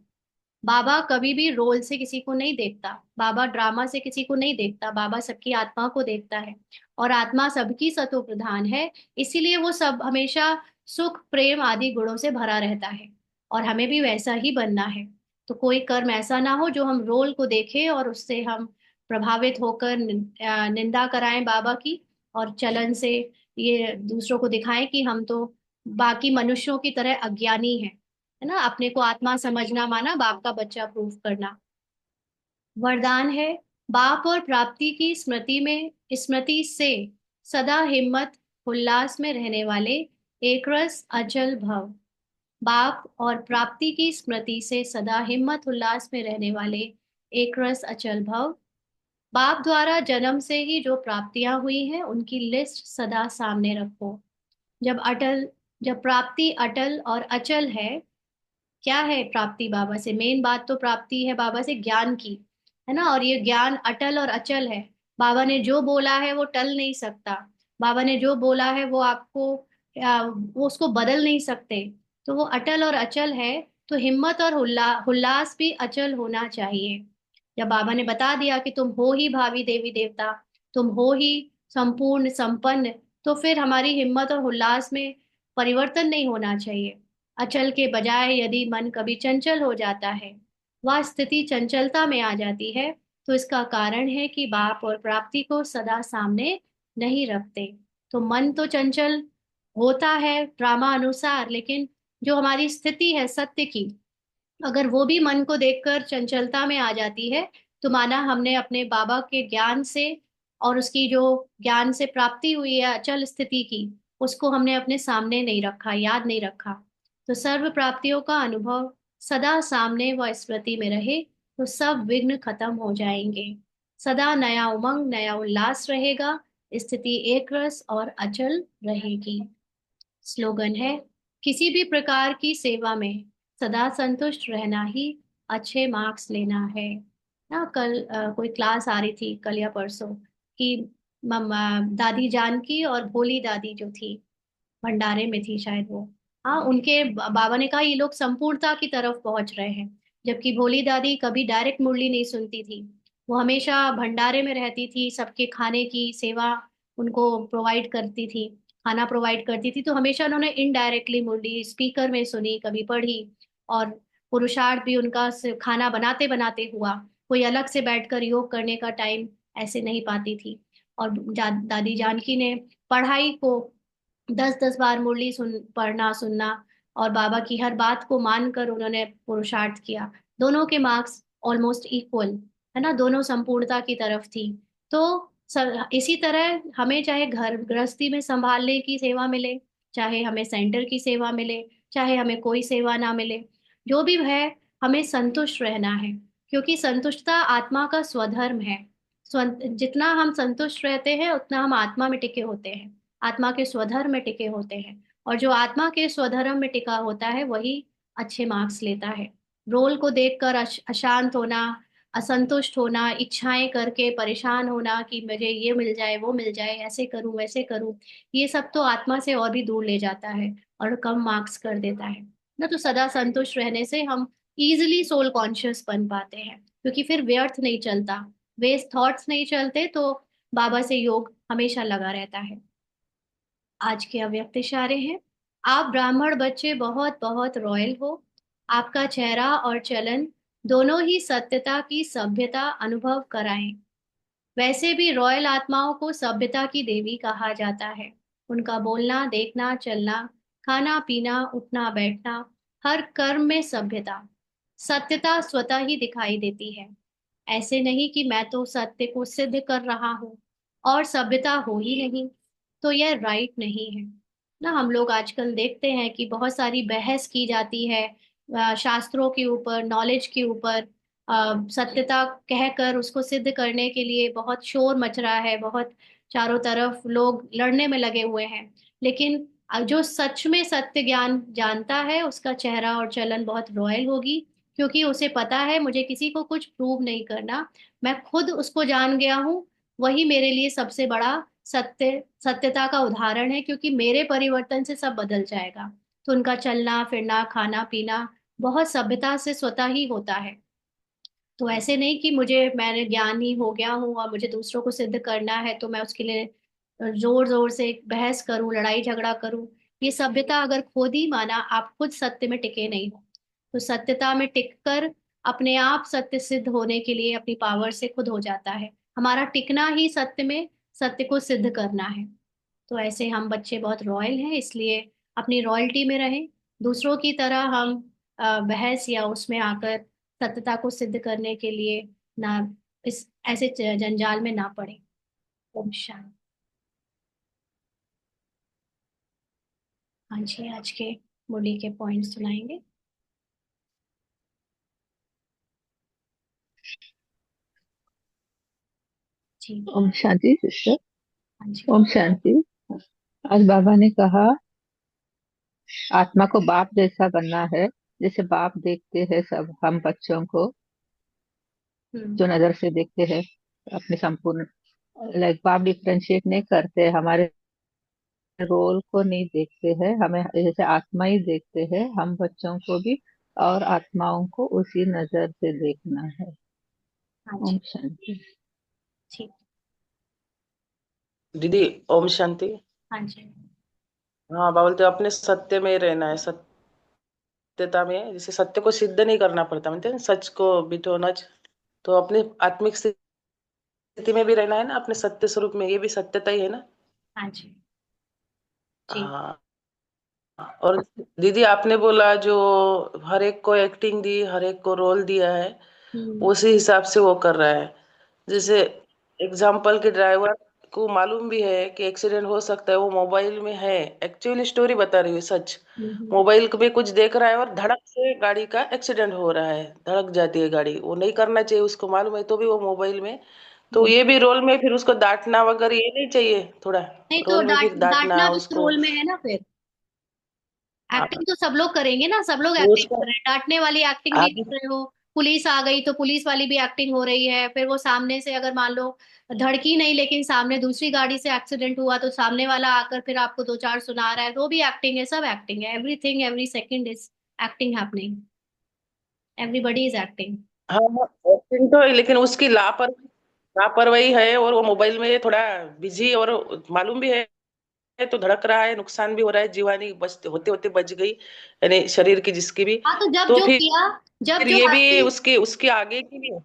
बाबा कभी भी रोल से किसी को नहीं देखता, बाबा ड्रामा से किसी को नहीं देखता, बाबा सबकी आत्मा को देखता है। और आत्मा सबकी सतो प्रधान है, इसीलिए वो सब हमेशा सुख, प्रेम आदि गुणों से भरा रहता है। और हमें भी वैसा ही बनना है। तो कोई कर्म ऐसा ना हो जो हम रोल को देखें और उससे हम प्रभावित होकर निंदा कराएं बाबा की, और चलन से ये दूसरों को दिखाएं कि हम तो बाकी मनुष्यों की तरह अज्ञानी हैं, है ना। अपने को आत्मा समझना माना बाप का बच्चा प्रूफ करना। वरदान है, बाप और प्राप्ति की स्मृति से सदा हिम्मत उल्लास में रहने वाले, एक रस अचल भव। बाप और प्राप्ति की स्मृति से सदा हिम्मत उल्लास में रहने वाले, एक रस अचल भव। बाप द्वारा जन्म से ही जो प्राप्तियां हुई हैं उनकी लिस्ट सदा सामने रखो। जब अटल जब प्राप्ति अटल और अचल है, क्या है प्राप्ति बाबा से? मेन बात तो प्राप्ति है बाबा से ज्ञान की, है ना। और ये ज्ञान अटल और अचल है। बाबा ने जो बोला है वो टल नहीं सकता। बाबा ने जो बोला है वो आपको वो उसको बदल नहीं सकते। तो वो अटल और अचल है। तो हिम्मत और उल्लास भी अचल होना चाहिए। जब बाबा ने बता दिया कि तुम हो ही भावी देवी देवता, तुम हो ही संपूर्ण संपन्न, तो फिर हमारी हिम्मत और उल्लास में परिवर्तन नहीं होना चाहिए। अचल के बजाय यदि मन कभी चंचल हो जाता है, वह स्थिति चंचलता में आ जाती है, तो इसका कारण है कि बाप और प्राप्ति को सदा सामने नहीं रखते। तो मन तो चंचल होता है ड्रामा अनुसार, लेकिन जो हमारी स्थिति है सत्य की, अगर वो भी मन को देखकर चंचलता में आ जाती है, तो माना हमने अपने बाबा के ज्ञान से और उसकी जो ज्ञान से प्राप्ति हुई है अचल स्थिति की, उसको हमने अपने सामने नहीं रखा, याद नहीं रखा। तो सर्व प्राप्तियों का अनुभव सदा सामने व स्मृति में रहे, तो सब विघ्न खत्म हो जाएंगे। सदा नया उमंग, नया उल्लास रहेगा। स्थिति एक रस और अचल रहेगी। स्लोगन है, किसी भी प्रकार की सेवा में सदा संतुष्ट रहना ही अच्छे मार्क्स लेना है ना। कल कोई क्लास आ रही थी, कल या परसों, कि मम्मा, दादी जानकी और भोली दादी जो थी, भंडारे में थी शायद वो। हाँ, उनके बाबा ने कहा ये लोग संपूर्णता की तरफ पहुंच रहे हैं। जबकि भोली दादी कभी डायरेक्ट मुरली नहीं सुनती थी, वो हमेशा भंडारे में रहती थी, सबके खाने की सेवा उनको प्रोवाइड करती थी, खाना प्रोवाइड करती थी। तो हमेशा उन्होंने इनडायरेक्टली मुरली स्पीकर में सुनी, कभी पढ़ी। और पुरुषार्थ भी उनका खाना बनाते बनाते हुआ। कोई अलग से बैठकर योग करने का टाइम ऐसे नहीं पाती थी। और दादी जानकी ने पढ़ाई को 10-10 बार मुरली पढ़ना सुनना, और बाबा की हर बात को मानकर उन्होंने पुरुषार्थ किया। दोनों के मार्क्स ऑलमोस्ट इक्वल, है ना, दोनों संपूर्णता की तरफ थी। तो इसी तरह हमें चाहे घर गृहस्थी में संभालने की सेवा मिले, चाहे हमें सेंटर की सेवा मिले, चाहे हमें कोई सेवा ना मिले, जो भी है, हमें संतुष्ट रहना है। क्योंकि संतुष्टता आत्मा का स्वधर्म है। जितना हम संतुष्ट रहते हैं उतना हम आत्मा में टिके होते हैं, आत्मा के स्वधर्म में टिके होते हैं। और जो आत्मा के स्वधर्म में टिका होता है वही अच्छे मार्क्स लेता है। रोल को देखकर अशांत होना, असंतुष्ट होना, इच्छाएं करके परेशान होना कि मुझे ये मिल जाए, वो मिल जाए, ऐसे करूं वैसे करूं, ये सब तो आत्मा से और भी दूर ले जाता है और कम मार्क्स कर देता है ना। तो सदा संतुष्ट रहने से हम इजिली सोल कॉन्शियस बन पाते हैं, क्योंकि फिर व्यर्थ नहीं चलता, वेस्ट थॉट्स नहीं चलते, तो बाबा से योग हमेशा लगा रहता है। आज के अव्यक्त इशारे हैं। आप ब्राह्मण बच्चे बहुत बहुत रॉयल हो। आपका चेहरा और चलन दोनों ही सत्यता की सभ्यता अनुभव कराएं। वैसे भी रॉयल आत्माओं को सभ्यता की देवी कहा जाता है। उनका बोलना, देखना, चलना, खाना पीना, उठना बैठना, हर कर्म में सभ्यता, सत्यता स्वतः ही दिखाई देती है। ऐसे नहीं कि मैं तो सत्य को सिद्ध कर रहा हूँ और सभ्यता हो ही नहीं, तो यह राइट नहीं है ना। हम लोग आजकल देखते हैं कि बहुत सारी बहस की जाती है शास्त्रों के ऊपर, नॉलेज के ऊपर, सत्यता कहकर उसको सिद्ध करने के लिए बहुत शोर मच रहा है, बहुत चारों तरफ लोग लड़ने में लगे हुए हैं। लेकिन जो सच में सत्य ज्ञान जानता है उसका चेहरा और चलन बहुत रॉयल होगी, क्योंकि उसे पता है मुझे किसी को कुछ प्रूव नहीं करना, मैं खुद उसको जान गया हूँ। वही मेरे लिए सबसे बड़ा सत्यता का उदाहरण है, क्योंकि मेरे परिवर्तन से सब बदल जाएगा। तो उनका चलना फिरना, खाना पीना बहुत सभ्यता से स्वतः ही होता है। तो ऐसे नहीं कि मैंने ज्ञानी हो गया हूँ और मुझे दूसरों को सिद्ध करना है तो मैं उसके लिए जोर जोर से बहस करूं, लड़ाई झगड़ा करूं। ये सभ्यता अगर खुद ही माना आप खुद सत्य में टिके नहीं हो, तो सत्यता में टिककर अपने आप सत्य सिद्ध होने के लिए अपनी पावर से खुद हो जाता है। हमारा टिकना ही सत्य में सत्य को सिद्ध करना है। तो ऐसे हम बच्चे बहुत रॉयल हैं, इसलिए अपनी रॉयल्टी में रहें। दूसरों की तरह हम बहस या उसमें आकर सत्यता को सिद्ध करने के लिए ना, इस ऐसे जंजाल में ना पड़े। ओम शांति। हाँ जी, आज के मुरली के पॉइंट सुनाएंगे जी। ओम शांति सिस्टर। हाँ जी। ओम शांति। आज बाबा ने कहा आत्मा को बाप जैसा बनना है। जैसे बाप देखते हैं सब हम बच्चों को, हम्म। जो नजर से देखते हैं अपने संपूर्ण, लाइक बाप डिफ्रेंशिएट नहीं करते, हमारे रोल को नहीं देखते हैं, हमें जैसे आत्मा ही देखते हैं, हम बच्चों को भी और आत्माओं को उसी नजर से देखना है। हाँ ओम जी। शांति। ठीक। दीदी, ओम शांति। हाँ जी। हाँ, बोलते अपने सत्य में रहना है, सत्यता में, जैसे सत्य को सिद्ध नहीं करना पड़ता, मतलब सच को बिठोना। तो अपनी आत्मिक स्थिति में भी रहना है ना, अपने सत्य स्वरूप में, ये भी सत्यता ही है ना। हाँ जी। जी। हाँ। और दीदी आपने बोला जो हर एक को एक्टिंग दी, हर एक को रोल दिया है, हम्म। उसी हिसाब से वो कर रहा है। जैसे एग्जाम्पल के ड्राइवर को मालूम भी है कि एक्सीडेंट हो सकता है, वो मोबाइल में है, एक्चुअली स्टोरी बता रही है सच, हम्म। मोबाइल में कुछ देख रहा है और धड़क से गाड़ी का एक्सीडेंट हो रहा है, धड़क जाती है गाड़ी, वो नहीं करना चाहिए, उसको मालूम है, तो भी वो मोबाइल में। तो हम्म। ये भी रोल में फिर उसको डांटना वगैरह ये नहीं चाहिए थोड़ा, नहीं तो रोल में फिर डांटना डांटना भी उसको। रोल में है ना फिर। हाँ, एक्टिंग तो सब लोग करेंगे ना, सब लोग वो एक्टिंग उसका कर रहे हैं, डांटने वाली एक्टिंग भी आगे। कर रहे हो। पुलिस आ गई तो पुलिस वाली भी एक्टिंग हो रही है, फिर वो सामने से अगर मान लो धड़की नहीं लेकिन सामने दूसरी गाड़ी से एक्सीडेंट हुआ तो सामने वाला आकर फिर आपको दो चार सुना रहा है, तो वो भी एक्टिंग है, सब एक्टिंग है। Everything, every second is acting happening. Everybody is acting. हाँ हाँ, एक्टिंग तो है, लेकिन उसकी लापरवाही है, और वो मोबाइल में थोड़ा बिजी, और मालूम भी है, तो धड़क रहा है, नुकसान भी हो रहा है, जीवानी बच होते होते बच गई, यानी शरीर की जिसकी भी। हाँ, तो जब तो जो फिर किया, जब जो ये भी एक्टिंग। उसके उसके आगे की भी है,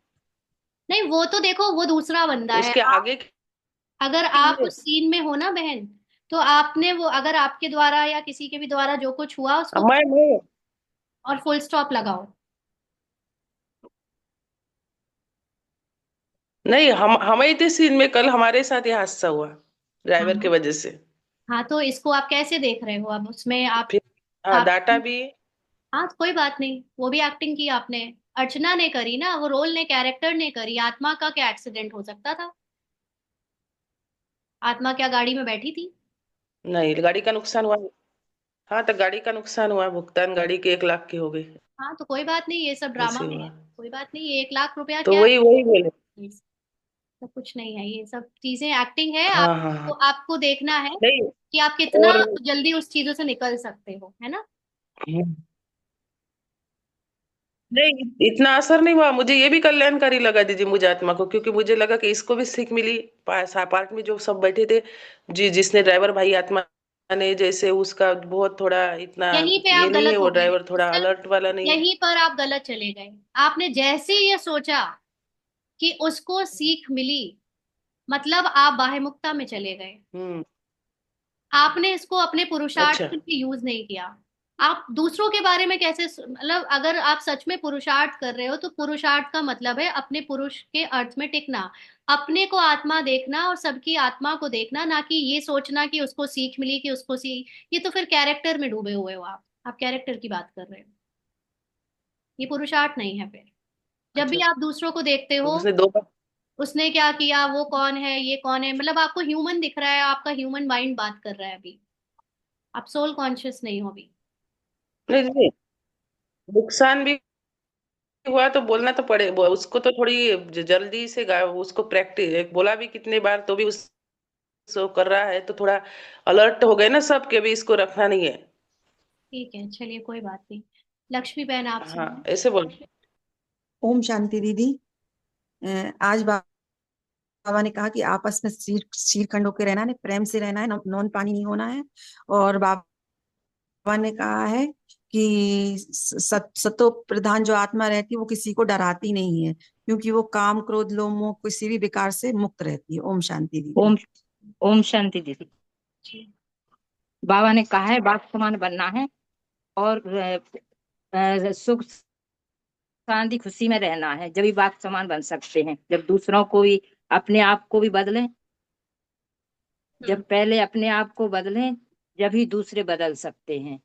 नहीं, वो तो देखो वो दूसरा बंदा है। उसके आगे अगर की भी आप है। उस सीन में हो ना बहन, तो आपने वो, अगर आपके द्वारा या किसी के भी द्वारा जो कुछ हुआ उसको मैं और फुल स्टॉप लगाओ। नहीं, हम ही थे सीन में, कल हमारे साथ ये हादसा हुआ ड्राइवर की हाँ। वजह से। हाँ, तो इसको आप कैसे देख रहे हो अब उसमें आप? फिर हाँ, आप डाटा भी। हाँ, तो कोई बात नहीं, वो भी एक्टिंग की आपने। अर्चना ने करी ना, वो रोल ने, कैरेक्टर ने करी। आत्मा का क्या एक्सीडेंट हो सकता था? आत्मा क्या गाड़ी में बैठी थी? नहीं, गाड़ी का नुकसान हुआ। हाँ, तो गाड़ी का नुकसान हुआ, भुगतान गाड़ी के 1 लाख की हो गई, हाँ, तो कोई बात नहीं, ये सब ड्रामा ऐसे में हुआ। कोई बात नहीं, ये 1 लाख रुपया तो क्या वही वही बोले। है, सब कुछ नहीं है, ये सब चीजें एक्टिंग है। हाँ हाँ आपको हाँ। आपको देखना है नहीं। कि आप कितना और जल्दी उस चीजों से निकल सकते हो, है ना। नहीं, इतना असर नहीं हुआ मुझे, ये भी कल्याणकारी लगा दीदी मुझे आत्मा को, क्योंकि मुझे लगा कि इसको भी सीख मिली। पार्ट में जो सब बैठे थे, जी जिसने ड्राइवर भाई आत्मा ने, जैसे उसका बहुत थोड़ा इतना यहीं पे ये आप नहीं है, गलत वो हो गए, ड्राइवर थोड़ा सिस्टर। अलर्ट वाला नहीं है। यहीं पर आप गलत चले गए। आपने जैसे ही ये सोचा कि उसको सीख मिली, मतलब आप बाह्यमुक्ता में चले गए। हम्म। आपने इसको अपने पुरुषार्थ अच्छा। के लिए यूज नहीं किया। आप दूसरों के बारे में कैसे मतलब अगर आप सच में पुरुषार्थ कर रहे हो तो पुरुषार्थ का मतलब है अपने पुरुष के अर्थ में टिकना, अपने को आत्मा देखना और सबकी आत्मा को देखना, ना कि ये सोचना कि उसको सीख मिली कि उसको सीख। ये तो फिर कैरेक्टर में डूबे हुए हो आप कैरेक्टर की बात कर रहे हो, ये पुरुषार्थ नहीं है फिर। जब भी अच्छा, आप दूसरों को देखते हो, उसने दो बार। उसने क्या किया, वो कौन है, ये कौन है, मतलब आपको ह्यूमन दिख रहा है, आपका ह्यूमन माइंड बात कर रहा है अभी। आप सोल कॉन्शियस नहीं हो अभी। नहीं दीदी, नुकसान भी हुआ तो बोलना तो पड़े, उसको तो थोड़ी जल्दी से उसको प्रैक्टिस बोला भी कितने बार, तो भी उस सो कर रहा है, तो थोड़ा अलर्ट हो गए ना सब के भी, इसको रखना नहीं है। ठीक है, चलिए कोई बात नहीं। लक्ष्मी बहन आप हाँ सुनिए। ऐसे बोल। ओम शांति दीदी। आज बाबा ने कहा कि आपस में शीर शीर खंड होकर रहना है, प्रेम से रहना है, नॉन पानी नहीं होना है। और बाबा ने कहा है कि सतो प्रधान जो आत्मा रहती है वो किसी को डराती नहीं है, क्योंकि वो काम क्रोध लोभ मोह किसी भी विकार से मुक्त रहती है। ओम शांति दीदी। ओम ओम शांति दीदी। जी। बाबा ने कहा है बाप समान बनना है, और सुख शांति खुशी में रहना है, जब भी बाप समान बन सकते हैं, जब दूसरों को भी अपने आप को भी बदलें। हम्म। जब पहले अपने आप को बदलें, जब ही दूसरे बदल सकते हैं।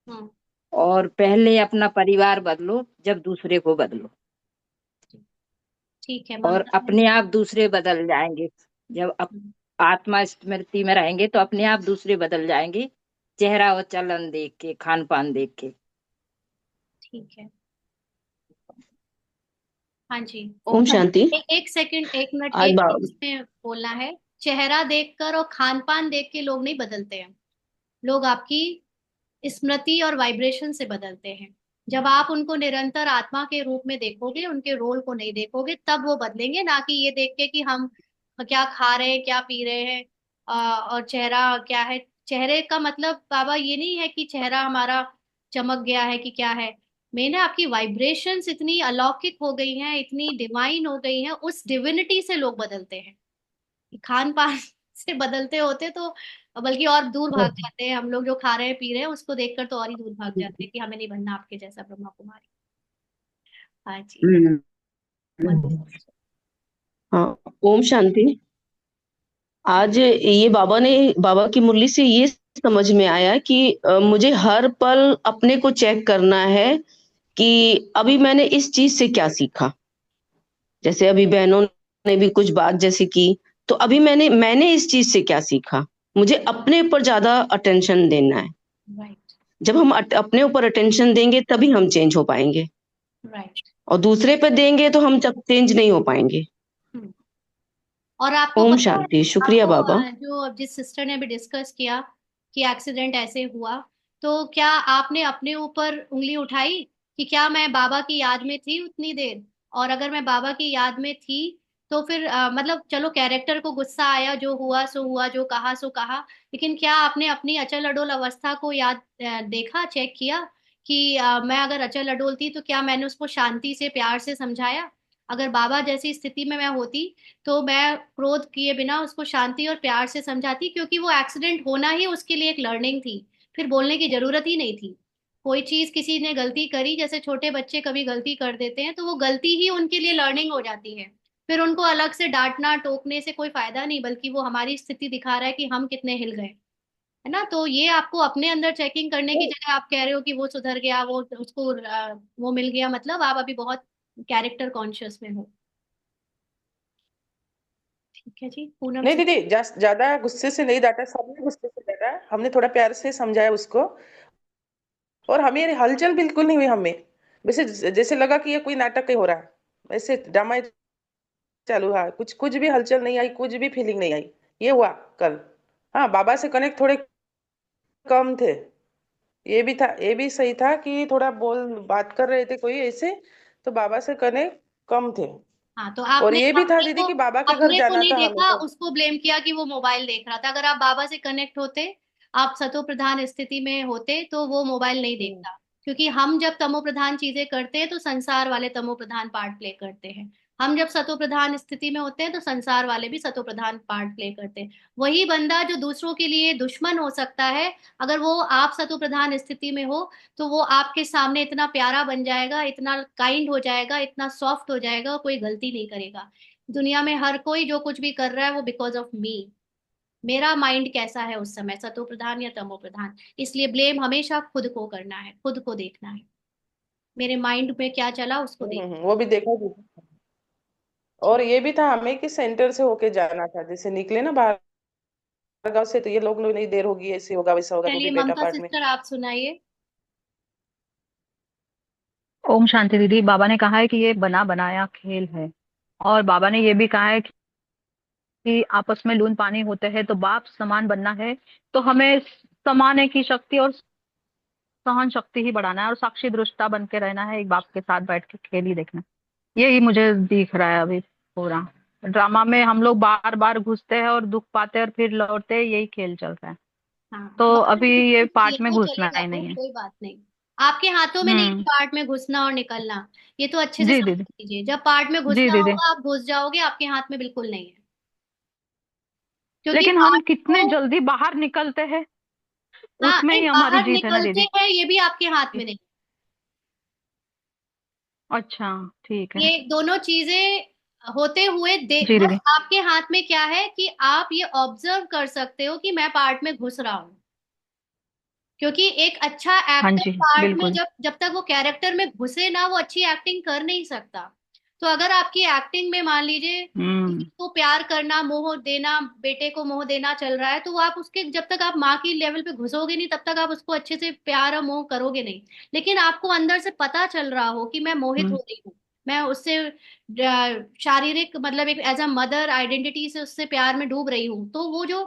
हम्म। और पहले अपना परिवार बदलो, जब दूसरे को बदलो। ठीक है, और ममता बहन। अपने आप दूसरे बदल जाएंगे। जब हम्म। आत्मा स्मृति में रहेंगे तो अपने आप दूसरे बदल जाएंगे, चेहरा और चलन देख के, खान पान देख के। ठीक है। हाँ जी। ओम शांति। एक सेकंड, 1 मिनट, आज एक बाबा। चीज में बोलना है। चेहरा देखकर और खान पान देख के लोग नहीं बदलते हैं। लोग आपकी स्मृति और वाइब्रेशन से बदलते हैं। जब आप उनको निरंतर आत्मा के रूप में देखोगे, उनके रोल को नहीं देखोगे, तब वो बदलेंगे, ना कि ये देख के कि हम क्या खा रहे हैं, क्या पी रहे हैं, और चेहरा क्या है। चेहरे का मतलब बाबा ये नहीं है कि चेहरा हमारा चमक गया है कि क्या है। मेन है आपकी वाइब्रेशंस इतनी अलौकिक हो गई हैं, इतनी डिवाइन हो गई हैं, उस डिविनिटी से लोग बदलते हैं। खान पान से बदलते होते तो बल्कि और दूर भाग जाते हैं। हम लोग जो खा रहे हैं पी रहे हैं उसको देखकर तो और ही दूर भाग जाते हैं कि हमें नहीं बनना आपके जैसा ब्रह्मा कुमारी। हाँ जी। हम्म। हाँ। ओम शांति। आज ये बाबा की मुरली से ये समझ में आया कि मुझे हर पल अपने को चेक करना है कि अभी मैंने इस चीज से क्या सीखा। जैसे अभी बहनों ने भी कुछ बात जैसे की, तो अभी मैंने इस चीज से क्या सीखा। मुझे अपने ऊपर ज्यादा अटेंशन देना है। राइट। जब हम अपने ऊपर अटेंशन देंगे तभी हम चेंज हो पाएंगे, राइट। और दूसरे पे देंगे तो हम जब चेंज नहीं हो पाएंगे। और आपको ओम पता है, शांति। शुक्रिया आपको बाबा। जो अब जिस सिस्टर ने अभी डिस्कस किया कि एक्सीडेंट ऐसे हुआ, तो क्या आपने अपने ऊपर उंगली उठाई कि क्या मैं बाबा की याद में थी उतनी देर? और अगर मैं बाबा की याद में थी तो फिर मतलब चलो कैरेक्टर को गुस्सा आया, जो हुआ सो हुआ, जो कहा सो कहा, लेकिन क्या आपने अपनी अचल अडोल अवस्था को याद देखा, चेक किया कि मैं अगर अचल अडोल थी तो क्या मैंने उसको शांति से प्यार से समझाया? अगर बाबा जैसी स्थिति में मैं होती तो मैं क्रोध किए बिना उसको शांति और प्यार से समझाती, क्योंकि वो एक्सीडेंट होना ही उसके लिए एक लर्निंग थी। फिर बोलने की जरूरत ही नहीं थी। कोई चीज किसी ने गलती करी, जैसे छोटे बच्चे कभी गलती कर देते हैं, तो वो गलती ही उनके लिए लर्निंग हो जाती है। फिर उनको अलग से डांटना टोकने से कोई फायदा नहीं, बल्कि वो हमारी स्थिति दिखा रहा है कि हम कितने हिल गए, है ना। तो ये आपको अपने अंदर चेकिंग करने की जगह आप कह रहे हो कि वो सुधर गया, वो उसको वो मिल गया, मतलब आप अभी बहुत कैरेक्टर कॉन्शियस में हो। ठीक है जी, पूनम नहीं से। दीदी, ज्यादा गुस्से से नहीं डांटा, सबने गुस्से से डांटा, हमने थोड़ा प्यार से समझाया उसको। और हमें हलचल बिल्कुल नहीं हुई हमें, वैसे जैसे लगा कि ये कोई नाटक ही हो रहा है, वैसे ड्रामा ही चालू हुआ, कुछ कुछ भी हलचल नहीं आई, कुछ भी फीलिंग नहीं आई। ये हुआ कल। हाँ, बाबा से कनेक्ट थोड़े कम थे। ये भी था, ये भी सही था कि थोड़ा बात कर रहे थे कोई ऐसे, तो बाबा से कनेक्ट कम थे। हाँ, तो और आपने ये भी था अपने दीदी को कि बाबा के घर अपने को जाना नहीं था हमें देखा, तो। उसको ब्लेम किया कि वो मोबाइल देख रहा था। अगर आप बाबा से कनेक्ट होते, आप सतो प्रधान स्थिति में होते, तो वो मोबाइल नहीं हम्म, देखता। क्योंकि हम जब तमो प्रधान चीजें करते हैं तो संसार वाले तमो प्रधान पार्ट प्ले करते हैं। हम जब सतो प्रधान स्थिति में होते हैं तो संसार वाले भी सतो प्रधान पार्ट प्ले करते हैं। वही बंदा जो दूसरों के लिए दुश्मन हो सकता है, अगर वो आप सतो प्रधान स्थिति में हो, तो वो आपके सामने इतना प्यारा बन जाएगा, इतना काइंड हो जाएगा, इतना सॉफ्ट हो जाएगा, कोई गलती नहीं करेगा। दुनिया में हर कोई जो कुछ भी कर रहा है वो बिकॉज ऑफ मी। मेरा माइंड कैसा है उस समय, सतो प्रधान या तमो प्रधान। इसलिए ब्लेम हमेशा खुद को करना है, खुद को देखना है। मेरे माइंड में क्या चला उसको देख। वो भी देखा जी। और ये भी था हमें कि सेंटर से होके जाना था, जैसे निकले ना बाहर गांव से, तो ये लोग नहीं, देर होगी, ऐसे होगा वैसा होगा, चलिए क्योंकि बेटा ममता पार्ट में। सिस्टर, आप सुनाइए। ओम शांति दीदी। बाबा ने कहा है कि ये बना बनाया खेल है, और बाबा ने ये भी कहा है कि आपस में लून पानी होते हैं, तो बाप समान बनना है, तो हमें समाने की शक्ति और सहन शक्ति ही बढ़ाना है, और साक्षी दृष्टा बन के रहना है, एक बाप के साथ बैठ के खेल ही देखना। यही मुझे दिख रहा है अभी पूरा। ड्रामा में हम लोग बार बार घुसते हैं और दुख पाते हैं और फिर लौटते हैं, यही खेल चल रहा है। हाँ, तो बाहर अभी ये घुसिए, पार्ट में वो घुसना चलेगा, ही वो नहीं है। कोई बात नहीं। आपके हाथों में नहीं हम्म। पार्ट में घुसना और निकलना। ये तो अच्छे से जी समझ दीदी। लीजिए, जब पार्ट में जी घुसना दीदी। होगा आप घुस जाओगे, आपके हाथ में बिल्कुल नहीं है। क्योंकि लेकिन हम पार्ट कितने को, जल्दी बाहर निकलते हैं, हाँ उसमें नहीं, ही हमारी बाहर जीत है ना निकलते दीदी। हैं, ये भी आपके हाथ में नहीं। अच्छा, ठीक है। ये दोनों चीजें होते हुए जी बस दीदी। आपके हाथ में क्या है कि आप ये ऑब्जर्व कर सकते हो कि मैं पार्ट में घुस रहा हूँ। क्योंकि एक अच्छा हाँ एक्टर जी, पार्ट में बिल्कुल। जब जब तक वो कैरेक्टर में घुसे ना, वो अच्छी एक्टिंग कर नहीं सकता। तो अगर आपकी एक्टिंग में मान लीजिए किसी हम्म। को प्यार करना, मोह देना, बेटे को मोह देना चल रहा है, तो वो आप उसके, जब तक आप माँ की लेवल पे घुसोगे नहीं तब तक आप उसको अच्छे से प्यार और मोह करोगे नहीं। लेकिन आपको अंदर से पता चल रहा हो कि मैं मोहित हो हम्म। रही हूँ, मैं उससे शारीरिक मतलब एक एज अ मदर आइडेंटिटी से उससे प्यार में डूब रही हूँ, तो वो जो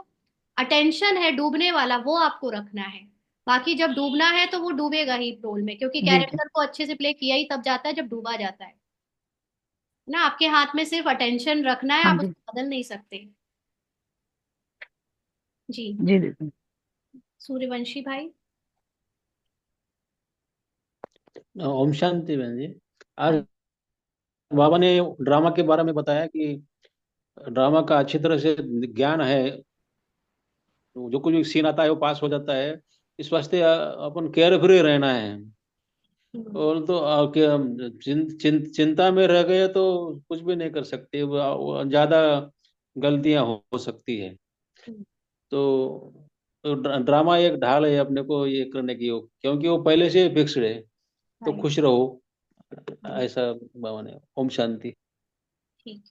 अटेंशन है डूबने वाला, वो आपको रखना है। बाकी जब डूबना है तो वो डूबेगा ही रोल में, क्योंकि जी जी। कैरेक्टर को अच्छे से प्ले किया ही तब जाता है जब डूबा जाता है ना। आपके हाथ में सिर्फ अटेंशन रखना है, हाँ आप जी। उसको बदल नहीं सकते। जी। जी दीदी। सूर्यवंशी भाई। ओम शांति बहन जी। हाँ। आज बाबा ने ड्रामा के बारे में बताया कि ड्रामा का अच्छी तरह से ज्ञान है, जो कुछ भी सीन आता है वो पास हो जाता है। इस वास्ते अपन केयर फ्री रहना है। हम्म। और तो चिंता में रह गए तो कुछ भी नहीं कर सकते, ज्यादा गलतियां हो सकती है। हम्म। तो, ड्रामा एक ढाल है अपने को ये करने की, क्योंकि वो पहले से फिक्स्ड है। तो राइट। खुश रहो, हम्म। ऐसा बाबा ने। ओम शांति। ठीक।